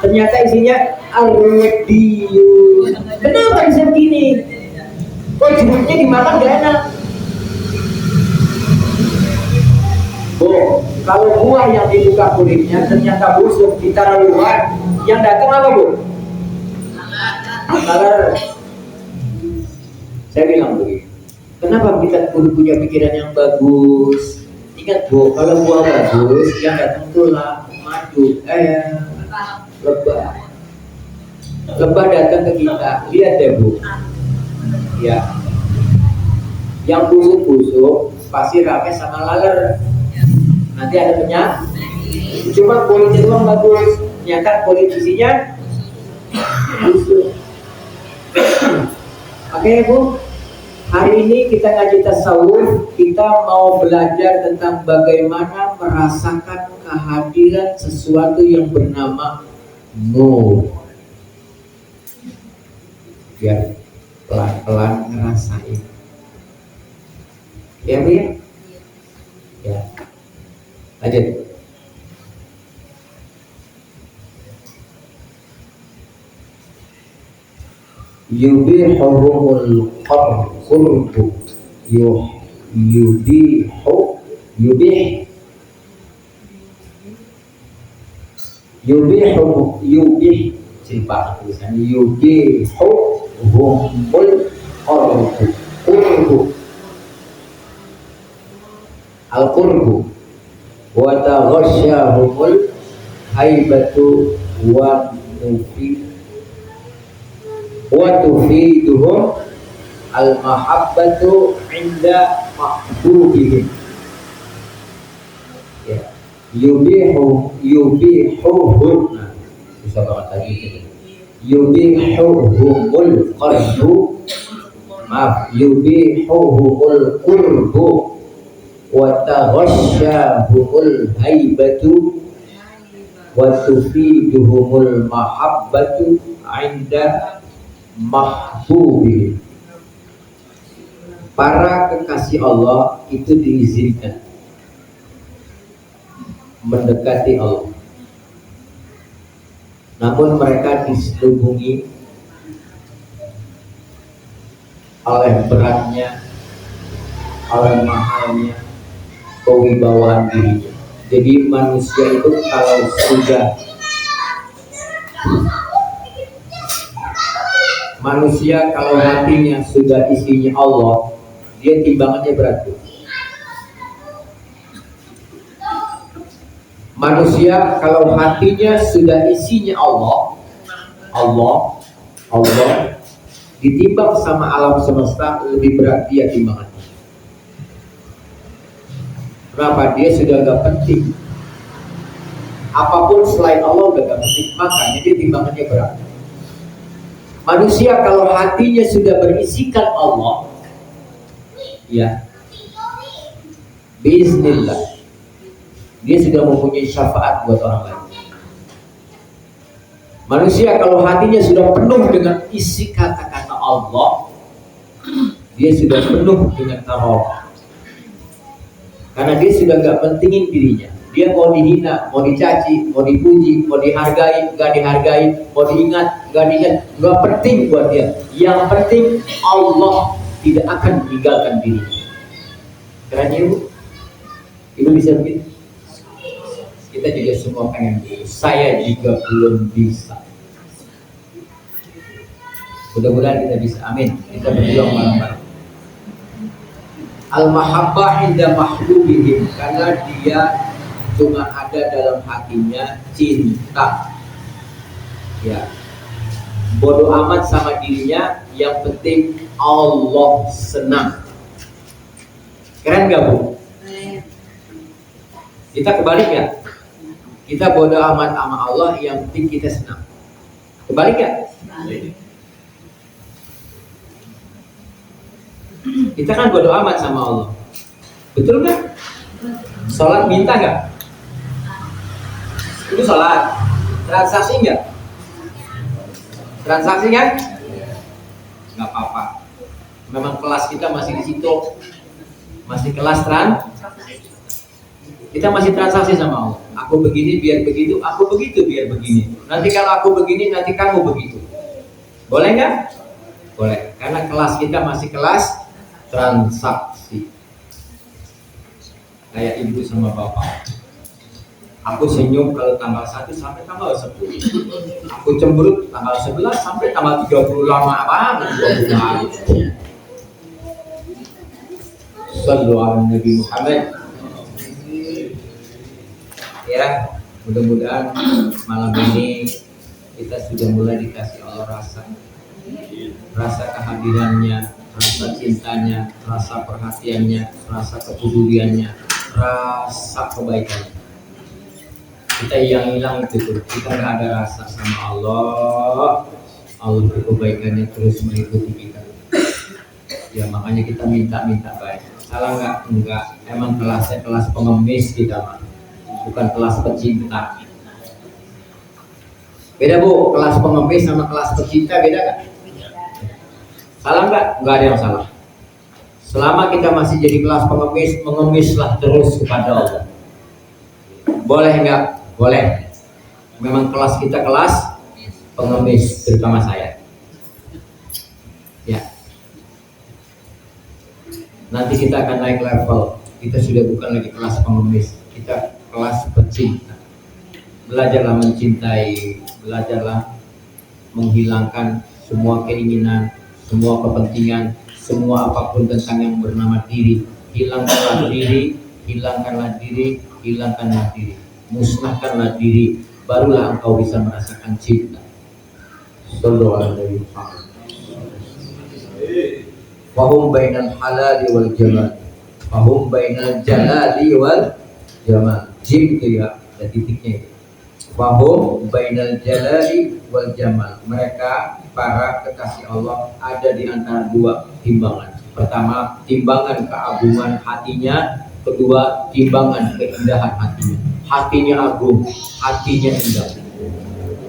A: Ternyata isinya Al-Wadiyun. Kenapa bisa begini? Kok jeruknya dimakan gak enak? Bu, kalau buah yang dibuka kulitnya ternyata busuk, ditaruh luar, yang datang apa Bu? Laler. Saya bilang begini, kenapa kita kudu punya pikiran yang bagus? Ingat Bu, kalau buah bagus, yang datang tuh lah madu, lebah. Lebah datang ke kita, lihat deh Bu. Ya, yang busuk-busuk pasti rame sama laler. Nanti ada penyakit. Cuma kulitnya doang bagus, ternyata kulit isinya busuk. Oke Bu, hari ini kita ngaji tasawuf, kita mau belajar tentang bagaimana merasakan kehadiran sesuatu yang bernama nur. Biar pelan-pelan ngerasain. Ya Bu ya? Ya. Lanjut. yubihuhumul qurbu yubih silpa tulisan yubihuhumul qurbu al-qurbu wa taghashshahumul haibatu wa tufiduhum al-mahabbatu inda mahbubihim. Ya, yubihuhum. Nah, bisa banget tadi gitu. Yubihuhumul qarbu, maaf, yubihuhumul qurbu wa taghashshahumul haibatu wa tufiduhumul mahabbatu inda mahbubi. Para kekasih Allah itu diizinkan mendekati Allah, namun mereka diselubungi oleh beratnya, oleh mahalnya kewibawaan dirinya. Jadi manusia itu kalau sudah hatinya sudah isinya Allah, dia timbangannya berat. Manusia kalau hatinya sudah isinya Allah ditimbang sama alam semesta, lebih berat dia timbangannya. Kenapa? Dia sudah gak penting. Apapun selain Allah udah gak penting, makanya dia timbangannya berat. Manusia kalau hatinya sudah berisikan Allah, ya, bismillah, dia sudah mempunyai syafaat buat orang lain. Manusia kalau hatinya sudah penuh dengan isi kata-kata Allah, dia sudah penuh dengan tarawih. Karena dia sudah gak pentingin dirinya. Dia mau dihina, mau dicaci, mau dipuji, mau dihargai, gak dihargai, mau diingat, gak diingat, gak penting buat dia. Yang penting Allah tidak akan meninggalkan dirinya. Keren ya, Ibu? Ibu bisa begitu? Kita juga semua pengen begitu. Saya juga belum bisa. Mudah-mudahan kita bisa. Amin. Kita berjuang bareng-bareng. Al-mahabbah inda mahbubihim, karena dia cuma ada dalam hatinya cinta. Ya, bodoh amat sama dirinya, yang penting Allah senang. Keren gak, Bu? Kita kebalik ya. Kita bodoh amat sama Allah, yang penting kita senang. Kebalik ya? Kita kan bodoh amat sama Allah. Betul gak? Sholat minta gak? Itu sholat. Transaksi gak? Transaksi kan? Gak apa-apa. Memang kelas kita masih di situ. Masih kelas kita masih transaksi sama Allah. Aku begini biar begitu, aku begitu biar begini. Nanti kalau aku begini, nanti kamu begitu. Boleh nggak? Boleh. Karena kelas kita masih kelas transaksi. Kayak ibu sama bapak. Aku senyum kalau tanggal 1 sampai tanggal 10. Aku cemberut tanggal 11 sampai tanggal 30. Lama banget 20 hari. Sallu ala Nabi Muhammad. Ya, mudah-mudahan malam ini kita sudah mulai dikasih Allah rasa kehadirannya, rasa cintanya, rasa perhatiannya, rasa kepeduliannya, rasa kebaikannya. Kita yang hilang itu tuh, kita nggak ada rasa sama Allah. Allah itu kebaikannya terus mengikuti kita. Ya makanya kita minta baik. Salah nggak? Enggak. Emang kelasnya kelas pengemis kita mah, bukan kelas pecinta. Beda Bu, kelas pengemis sama kelas pecinta beda nggak? Salah nggak? Nggak ada yang salah. Selama kita masih jadi kelas pengemis, mengemislah terus kepada Allah. Boleh nggak? Boleh. Memang kelas kita kelas pengemis, terutama saya. Nanti kita akan naik level. Kita sudah bukan lagi kelas pengemis, kita kelas pecinta. Belajarlah mencintai, belajarlah menghilangkan semua keinginan, semua kepentingan, semua apapun tentang yang bernama diri. Hilangkanlah diri, hilangkanlah diri, hilangkanlah diri, musnahkanlah diri, barulah engkau bisa merasakan cinta. Sallallahu alaihi wasallam. Wahum bainal halali wal jamal. Wahum bainal jalali wal jamal. Jim itu ya, ada titiknya itu. Wahum bainal jalali wal jamal. Mereka para kekasih Allah ada di antara dua timbangan. Pertama, timbangan keagungan hatinya. Kedua, timbangan keindahan hatinya. Hatinya agung, hatinya indah.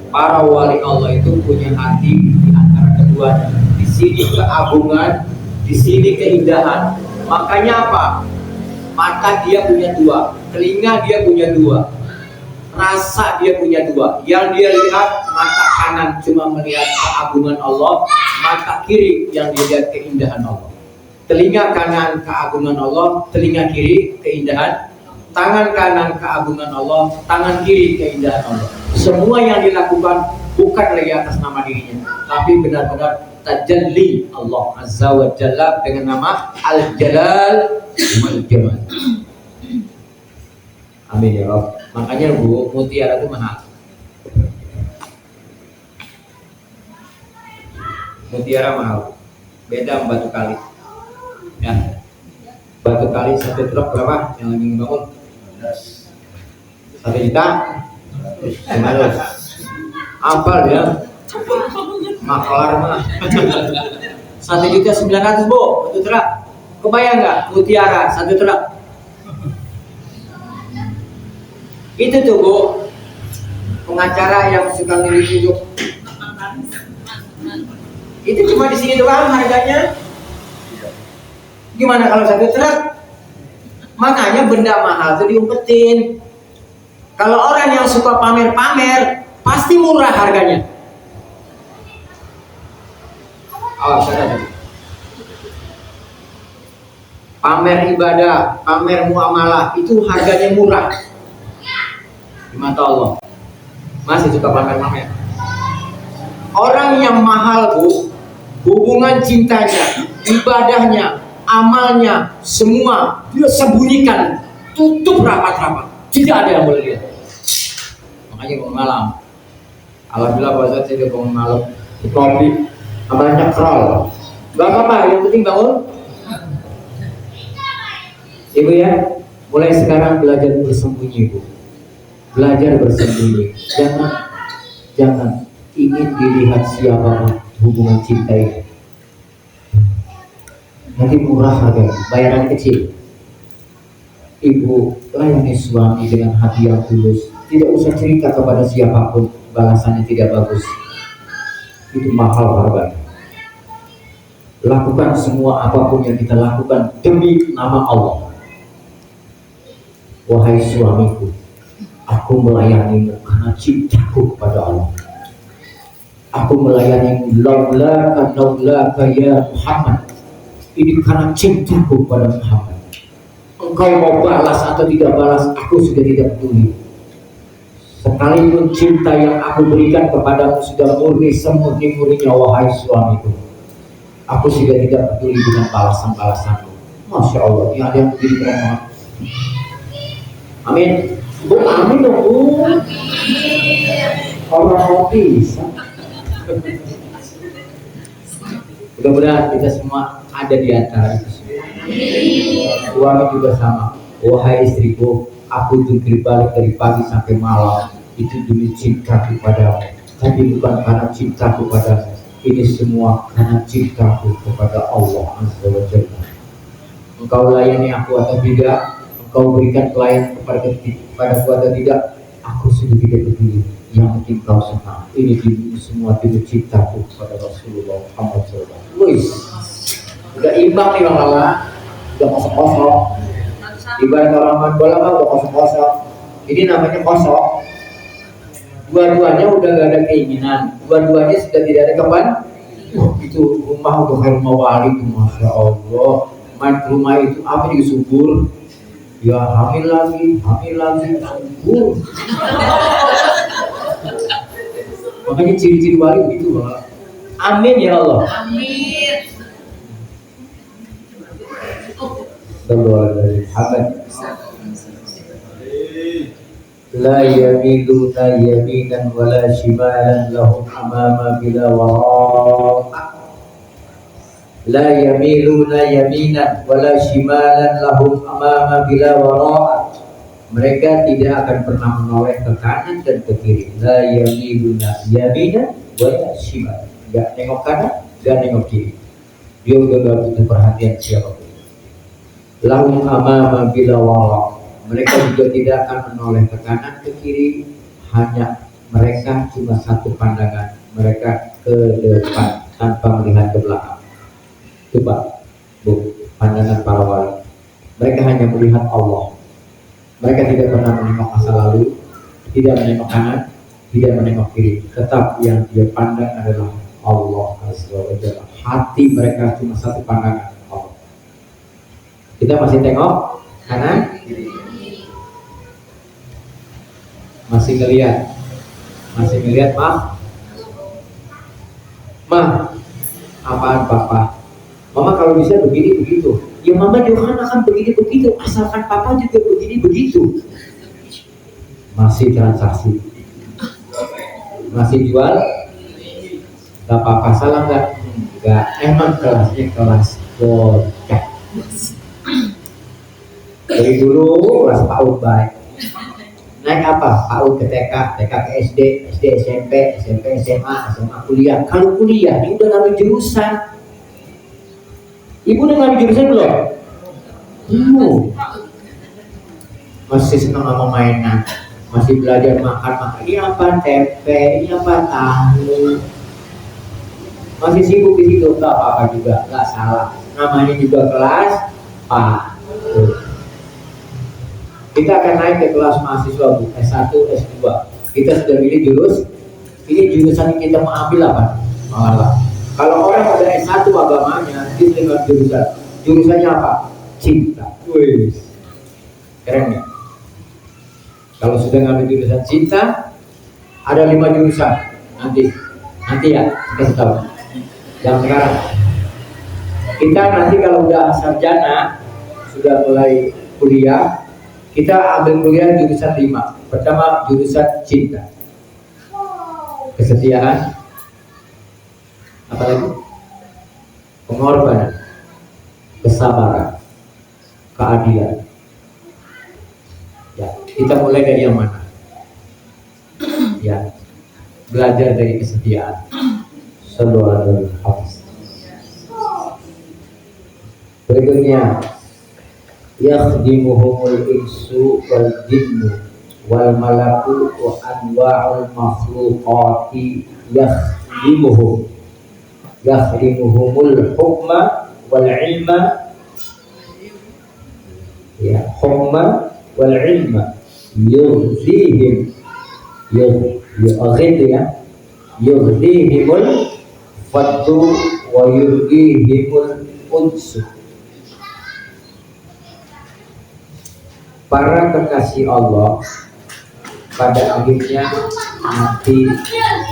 A: Para wali Allah itu punya hati di antara kedua. Di sini keagungan, di sini keindahan. Makanya apa? Mata dia punya dua, telinga dia punya dua, rasa dia punya dua. Yang dia lihat mata kanan cuma melihat keagungan Allah, mata kiri yang dia lihat keindahan Allah. Telinga kanan keagungan Allah, telinga kiri keindahan. Tangan kanan keagungan Allah, tangan kiri keindahan Allah. Semua yang dilakukan bukan lagi atas nama dirinya, tapi benar-benar tajalli Allah Azza wa Jalla dengan nama Al-Jalal wal Jamal. Amin ya Rabb. Makanya Bu, mutiara itu mahal. Mutiara mahal. Beda sama batu kali. Ya. Batu kali satu truk berapa yang lagi bangun? 1 juta? 500. Apal ya? Maklar mah. 1.900.000 Bu, satu truk. Kebayang nggak mutiara satu truk? Itu tuh Bu, pengacara yang suka ngirim. Itu cuma di sini doang harganya. Gimana kalau satu truk? Makanya benda mahal itu diumpetin. Kalau orang yang suka pamer-pamer, pasti murah harganya. Awas saja. Pamer ibadah, pamer muamalah itu harganya murah di mata Allah. Masih suka pamer-pamer. Orang yang mahal Bu, hubungan cintanya, ibadahnya, amalnya, semua dia sembunyikan, tutup rapat-rapat. Tidak ada yang boleh lihat. Makanya bangun malam. Alhamdulillah bahasa saya bangun malam. Kopi, amalnya krol. Gak apa-apa, yang penting bangun. Ibu ya, mulai sekarang belajar bersembunyi Bu. Belajar bersembunyi. Jangan ingin dilihat siapa hubungan cinta ini. Nanti murah harga, bayaran kecil. Ibu layani suami dengan hati yang tulus. Tidak usah cerita kepada siapapun, balasannya tidak bagus. Itu mahal harganya. Lakukan semua apapun yang kita lakukan demi nama Allah. Wahai suamiku, aku melayanimu karena cintaku kepada Allah. Aku melayanimu laulaka ya Muhammad. Ini karena cintaku kepada Muhammad. Engkau mau balas atau tidak balas, aku sudah tidak peduli. Sekalipun cinta yang aku berikan kepadamu sudah murni semurni-murninya wahai suamiku, aku sudah tidak peduli dengan balasan-balasanmu. Masya Allah, ini ada yang begini keren banget. Amin. Bu, amin dong Bu. Orang mau bisa. Mudah-mudahan kita semua ada di antara itu semua. Suami juga sama. Wahai istriku, aku jungkir balik dari pagi sampai malam itu demi cinta kepadamu, tapi bukan karena cinta kepadamu. Ini semua karena cintaku kepada Allah Azza wa Jalla. Engkau layani aku atau tidak, engkau berikan pelayanan kepadaku atau tidak, aku sudah tidak peduli. Yang penting kau senang. Ini semua demi cintaku kepada Rasulullah Muhammad SAW. Wih, udah imbang nih Bang Lala, udah kosong-kosong. Ibarat orang main bola kan udah kosong-kosong. Ini namanya kosong. Dua-duanya udah gak ada keinginan, dua-duanya sudah tidak ada kapan. Itu rumah udah kayak rumah wali tuh, Masya Allah. main ke rumah itu apa juga subur, ya hamil lagi, subur. Makanya ciri-ciri wali begitu Pak. Amin ya Allah.
D: Amin.
A: Sallallahu alaihi wasallam. La yamiluna yaminan wala shimalan lahum amama bila wara. La yamiluna yaminan wala shimalan lahum amama bila wara. Mereka tidak akan pernah menoleh ke kanan dan ke kiri. La yamiluna yaminan wala shimalan. Gak nengok kanan, gak nengok kiri. Dia udah gak butuh perhatian siapapun. Lahum amama bila wara. Mereka juga tidak akan menoleh ke kanan ke kiri. Hanya mereka cuma satu pandangan. Mereka ke depan tanpa melihat ke belakang. Coba, Bu, pandangan para wali. Mereka hanya melihat Allah. Mereka tidak pernah menengok masa lalu, tidak menengok kanan, tidak menengok kiri. Tetap yang dia pandang adalah Allah Azza wa Jalla. Hati mereka cuma satu pandangan, Allah. Kita masih tengok kanan, masih ngelihat, mah, apaan papa? Mama kalau bisa begini begitu. Ya mama juga akan begini begitu. Asalkan papa juga begini begitu. Masih transaksi, masih jual. Gak apa-apa, salah nggak? Nggak. Emang kelasnya kelas bocah. Dari dulu kelas PAUD baik. Naik apa? PAUD ke TK, TK ke SD, SD SMP, SMP SMA, SMA kuliah. Kalau kuliah ini udah ngambil jurusan. Ibu udah ngambil jurusan belum? Belum. Masih senang sama mainan, masih belajar makan. Ini apa? Tempe, ini apa? Tahu. Masih sibuk di situ, nggak apa-apa juga, nggak salah. Namanya juga kelas PAUD. Kita akan naik ke kelas mahasiswa Bu, S1, S2. Kita sudah pilih ini jurusan yang kita mau ambil apa? Malah. Kalau orang ada S1 agamanya, dia dengan jurusannya apa? Cinta. Wih, keren ya? Kalau sudah ngambil jurusan cinta, ada 5 jurusan. Nanti ya, kita tahu. Yang sekarang, kita nanti kalau udah sarjana, sudah mulai kuliah, kita ambil kuliah jurusan 5. Pertama jurusan cinta, kesetiaan, apalagi pengorbanan, kesabaran, keadilan. Ya, kita mulai dari yang mana? Ya, belajar dari kesetiaan. Sallallahu alaihi wasallam. Berikutnya, yakhdimuhumul insu wal jinnu wal malaku wa anwa'ul makhluqati yakhdimuhumul hukma wal ilma, ya, hukma wal ilma yughzihim yughzihimul faddu wa yughzihimul unsu. Para kekasih Allah pada akhirnya nanti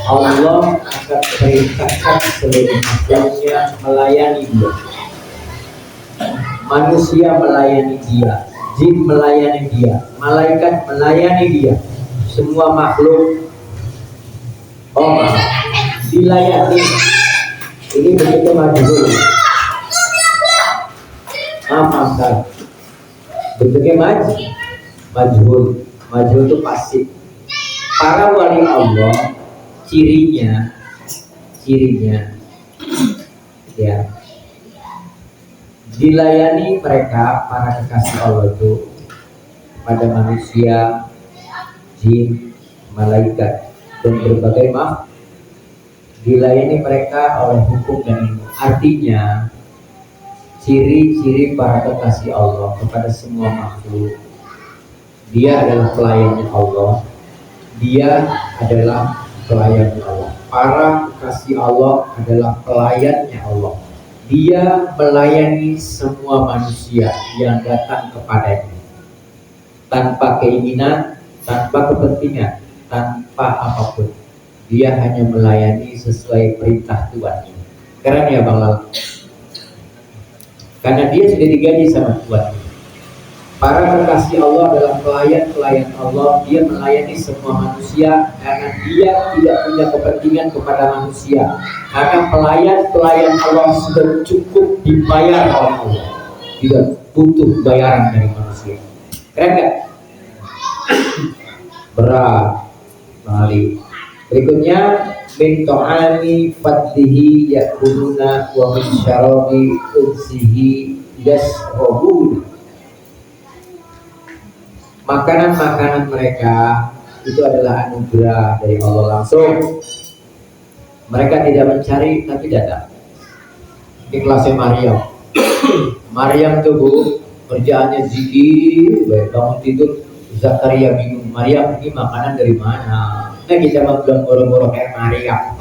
A: Allah akan perintahkan seluruh makhluknya melayani dia. Manusia melayani dia, jin melayani dia, malaikat melayani dia, semua makhluk dilayani. Ini begitu majhul. Apa? Bentuknya majhul. Majhul itu pasif. Para wali Allah cirinya ya, dilayani mereka para kekasih Allah itu pada manusia, jin, malaikat dan berbagai makhluk. Dilayani mereka oleh hukum dan ilmu. Artinya ciri-ciri para kekasih Allah kepada semua makhluk, dia adalah pelayannya Allah, dia adalah pelayannya Allah. Para kekasih Allah adalah pelayannya Allah. Dia melayani semua manusia yang datang kepadanya tanpa keinginan, tanpa kepentingan, tanpa apapun. Dia hanya melayani sesuai perintah Tuhan. Keren ya Bang Lal? Karena dia sudah digaji sama Tuhan. Para kekasih Allah adalah pelayan-pelayan Allah. Dia melayani semua manusia karena dia tidak punya kepentingan kepada manusia. Karena pelayan-pelayan Allah sudah cukup dibayar oleh Allah. Tidak butuh bayaran dari manusia. Keren gak? Berat sekali. Berikutnya min ta'ami fadlihi yakuluna wa min syarabi unsihi yasrabun. Makanan-makanan mereka itu adalah anugerah dari Allah langsung. Mereka tidak mencari tapi datang. Ini kelasnya Maryam. Maryam tuh Bu, kerjaannya zikir, bangun tidur Zakaria bingung, Maryam ini makanan dari mana? Nah kita mah belum boro-boro kayak Maryam.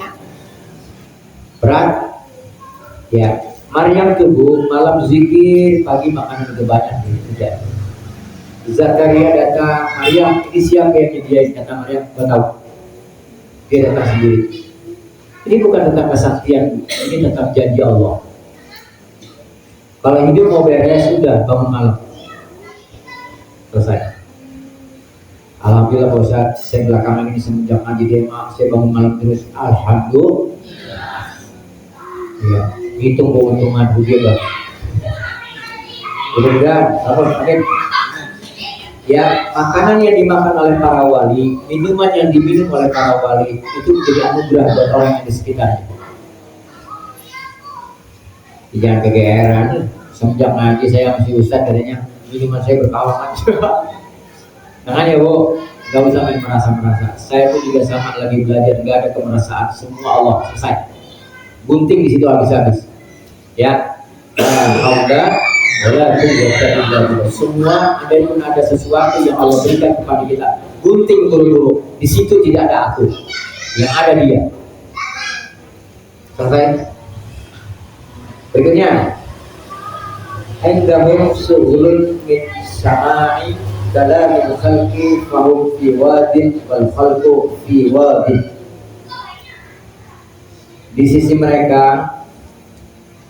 A: Berat. Ya, Maryam tuh Bu, malam zikir, pagi makanan udah banyak gitu. Zakaria datang, Maryam ini siapa yang nyediain? Kata Maryam, gak tahu. Dia datang sendiri. Ini bukan tentang kesaktian, ini tentang janji Allah. Kalau hidup mau beres sudah bangun malam, selesai. Alhamdulillah Pak Ustaz, saya belakangan ini semenjak ngaji DMA, saya bangun malam terus. Alhamdulillah. Ya, hitung keuntungan dia Bang. Mudah-mudahan, amin. Ya, makanan yang dimakan oleh para wali, minuman yang diminum oleh para wali itu menjadi anugerah buat orang yang di sekitarnya. Jangan kegeeran. Semenjak ngaji saya masih Ustaz katanya minuman saya berkawan aja. Jangan ya Bu, gak usah main merasa-merasa. Saya pun juga sama lagi belajar, gak ada kemerasaan. Semua Allah selesai. Gunting di situ habis-habis. Ya, alhamdulillah. Ya, itu juga semua ada sesuatu yang Allah berikan kepada kita. Gunting dulu. Di situ tidak ada aku, yang ada dia. Selesai. Berikutnya, indahum suhulun min sama'i kalamil khalqi fahum fi wadin wal khalqu fi wadin. Di sisi mereka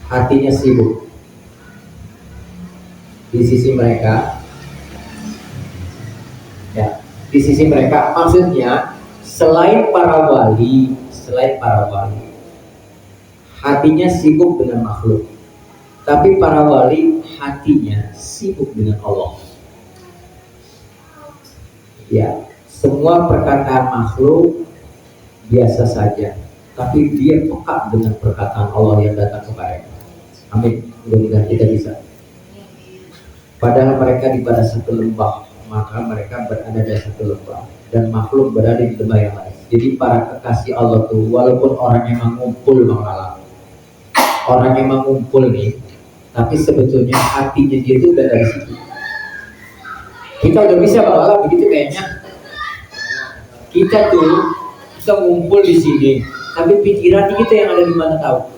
A: hatinya sibuk. Di sisi mereka, ya, di sisi mereka maksudnya selain para wali, hatinya sibuk dengan makhluk. Tapi para wali hatinya sibuk dengan Allah. Ya, semua perkataan makhluk biasa saja, tapi dia peka dengan perkataan Allah yang datang kepadanya. Amin. Mudah-mudahan kita bisa. Padahal mereka di pada satu lembah, maka mereka berada di satu lembah dan makhluk berada di lembah yang lain. Jadi para kekasih Allah tuh, walaupun orang yang mengumpul orang yang mengumpul nih, tapi sebetulnya hatinya dia itu udah dari situ. Kita udah bisa Bang begitu kayaknya. Kita tuh bisa ngumpul di sini, tapi pikiran kita yang ada di mana tahu?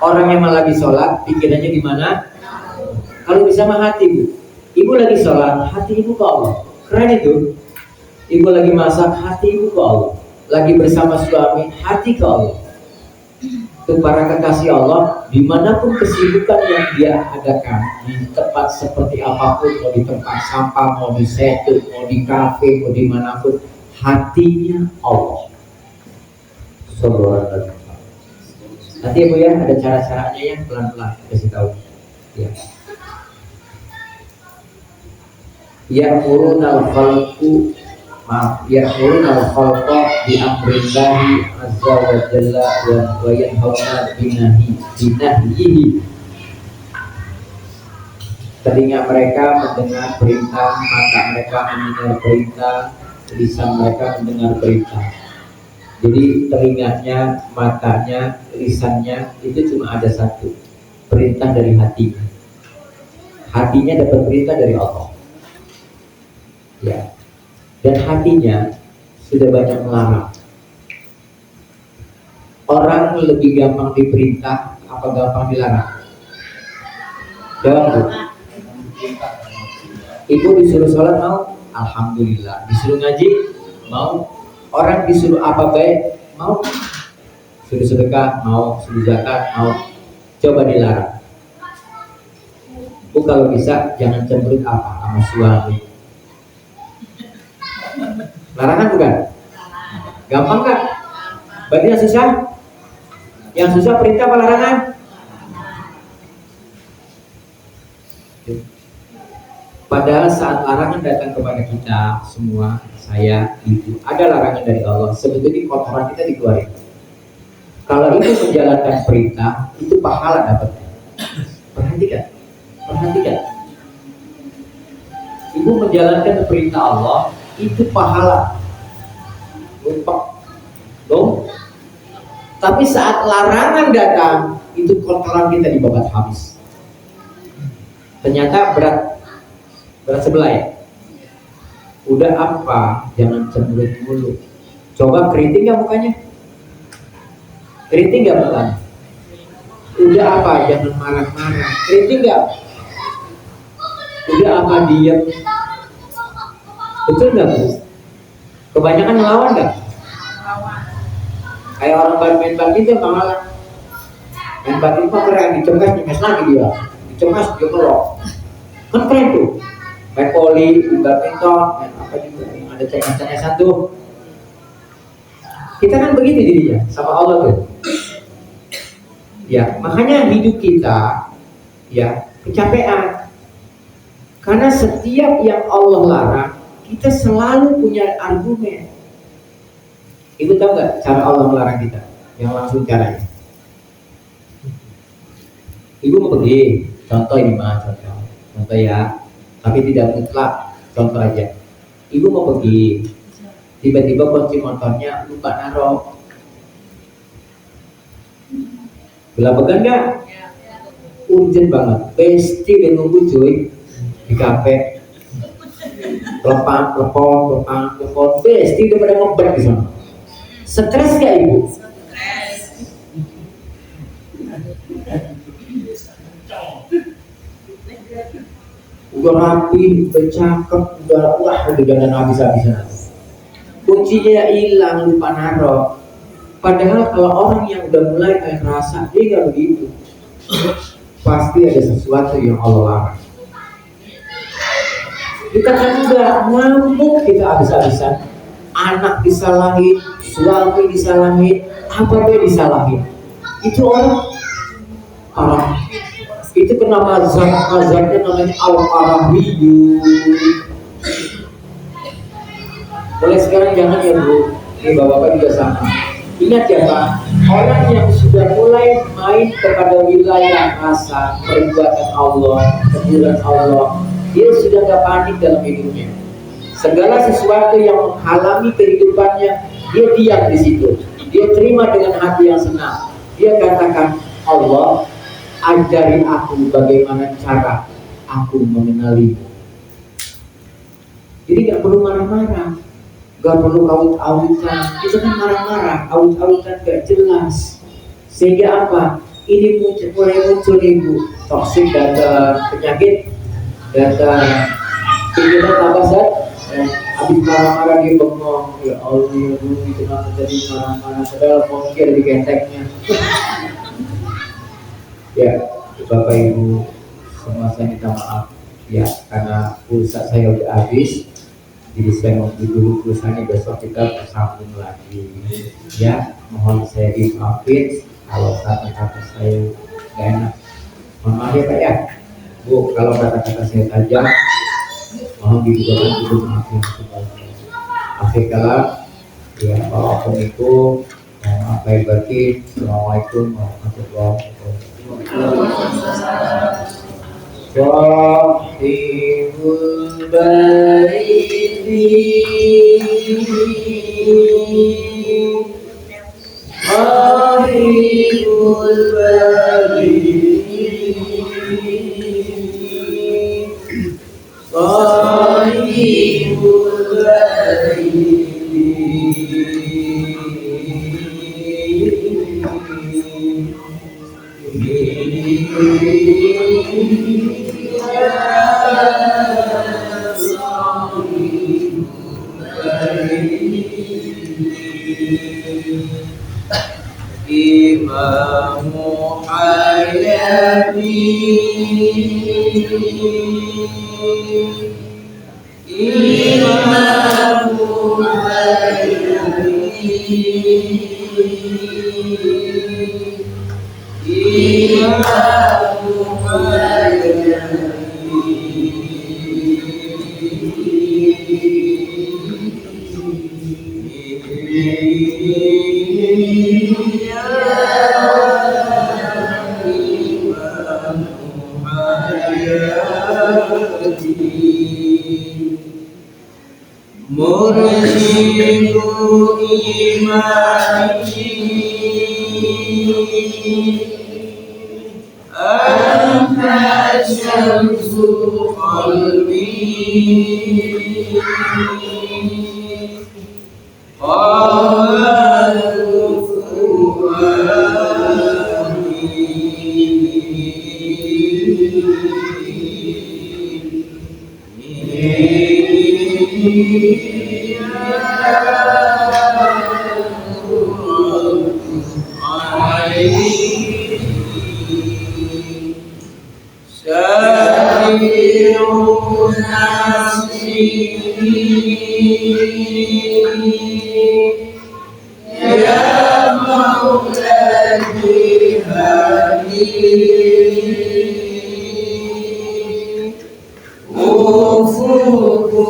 A: Orang yang lagi sholat, pikirannya di mana? Kalau bisa mah hati Bu. Ibu lagi sholat, hati ibu ke Allah. Keren itu. Ibu lagi masak, hati ibu ke Allah. Lagi bersama suami, hati ke Allah. Untuk para kekasih Allah, dimanapun kesibukan yang dia adakan, di tempat seperti apapun, mau di tempat sampah, mau di setu, mau di kafe, mau dimanapun, hatinya Allah. Subhanallah. Nanti Bu ya, ada cara-caranya yang pelan-pelan kasih tahu. Ya. Ya'muruna al-khalqu bi amrillahi azza wa jalla wa yanhauna binahyihi. Telinga mereka mendengar perintah, mata mereka mendengar perintah, lisan mereka mendengar perintah. Jadi telinganya, matanya, lisannya itu cuma ada satu, perintah dari hatinya. Hatinya dapat perintah dari Allah. Ya, dan hatinya sudah banyak melarang. Orang lebih gampang diperintah apa gampang dilarang? Jawab tuh. Ibu disuruh sholat mau? Alhamdulillah. Disuruh ngaji? Mau. Orang disuruh apa baik? Mau. Suruh sedekah? Mau. Suruh zakat? Mau. Coba dilarang. Bu kalau bisa jangan cemberut apa sama suami. Larangan bukan? Gampang kan? Berarti yang susah? Yang susah perintah apa larangan? Padahal saat larangan datang kepada kita semua, saya, ibu, ada larangan dari Allah. Sebetulnya kotoran kita dikeluarin. Kalau ibu menjalankan perintah, itu pahala dapatnya. Perhatikan, perhatikan. Ibu menjalankan perintah Allah, itu pahala. Lupa, dong. Tapi saat larangan datang, itu kotoran kita dibabat habis. Ternyata berat sebelah ya. Udah apa? Jangan cemberut mulu. Coba keriting nggak mukanya? Keriting nggak mukanya? Udah apa? Jangan marah-marah. Keriting nggak? Udah apa? Diam. Betul nggak Bu? Kebanyakan ngelawan nggak? Kayak orang baru main badminton malah main badminton keren, dicengkas nyengkas lagi dia, dicengkas dia melok. Kan keren tuh. Main poli, badminton, main apa juga yang ada cengas-cengasan tuh. Kita kan begitu jadinya sama Allah tuh. Ya, makanya hidup kita ya kecapean. Karena setiap yang Allah larang, kita selalu punya argumen. Ibu tahu nggak cara Allah melarang kita? Yang langsung caranya. Ibu mau pergi, contoh ini mah contoh ya. Tapi tidak mutlak, contoh aja. Ibu mau pergi, tiba-tiba kunci motornya lupa naruh. Belapegan nggak? Urgent banget. Pasti udah nunggu cuy di kafe. Telepon, pasti udah pada ngebet di sana. Stres gak ibu? Udah rapi, udah cakep, udah dandan habis-habisan. Kuncinya hilang, lupa naruh. Padahal kalau orang yang udah mulai kayak rasa, dia gak begitu. Pasti ada sesuatu yang Allah larang. Kita kan juga ngamuk kita habis-habisan. Anak disalahin, suami disalahin, apa dia disalahin. Itu orang parah. Itu kenapa mazhabnya namanya al-Qarahiyun. Mulai sekarang jangan ya Bu, ini bapak-bapak juga sama. Ingat ya Pak, orang yang sudah mulai main kepada wilayah rasa, perbuatan Allah, teguran Allah, dia sudah gak panik dalam hidupnya. Segala sesuatu yang menghalangi kehidupannya, dia diam di situ. Dia terima dengan hati yang senang. Dia katakan, Allah, ajari aku bagaimana cara aku mengenalimu. Jadi gak perlu marah-marah, gak perlu awut-awutan. Itu kan marah-marah, awut-awutan gak jelas. Sehingga apa? Ini mulai muncul ibu toksik, data penyakit, data pikiran tambah zat. Habis marah-marah dia bengong, ya Allah ya Bu, itu kenapa jadi marah-marah, padahal mau mikir di kenteknya. Ya, Bapak Ibu semua saya minta maaf ya, karena pulsa saya udah habis, jadi saya mau dulu pulsanya, besok kita bersambung lagi ya. Mohon saya dimaafin kalau kata-kata saya gak enak, mohon maaf ya Pak ya. Bu, kalau kata-kata saya tajam, mohon dibukakan itu, maaf yang sebanyak. Akhir kalam ya, waalaikumsalam warahmatullahi wabarakatuh. Assalamualaikum warahmatullahi wabarakatuh. Sahibul baiti Sahibul baiti Sahibul baiti Imamu hayati Imamu hayati Imamu Mursyidku imani Anta syamsu qalbi Qamatu Syafi'un nafsi Ya Maulati hadi Ufuku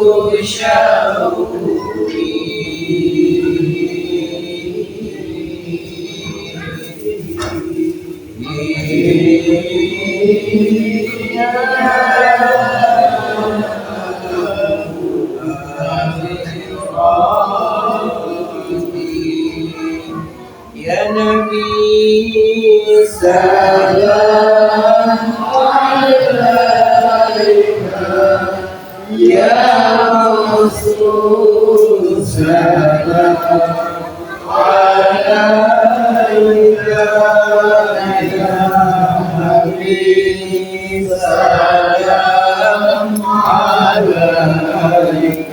A: Ya Nabi salam alaika Ya Rasul salam alaika Ya Habib salam alaika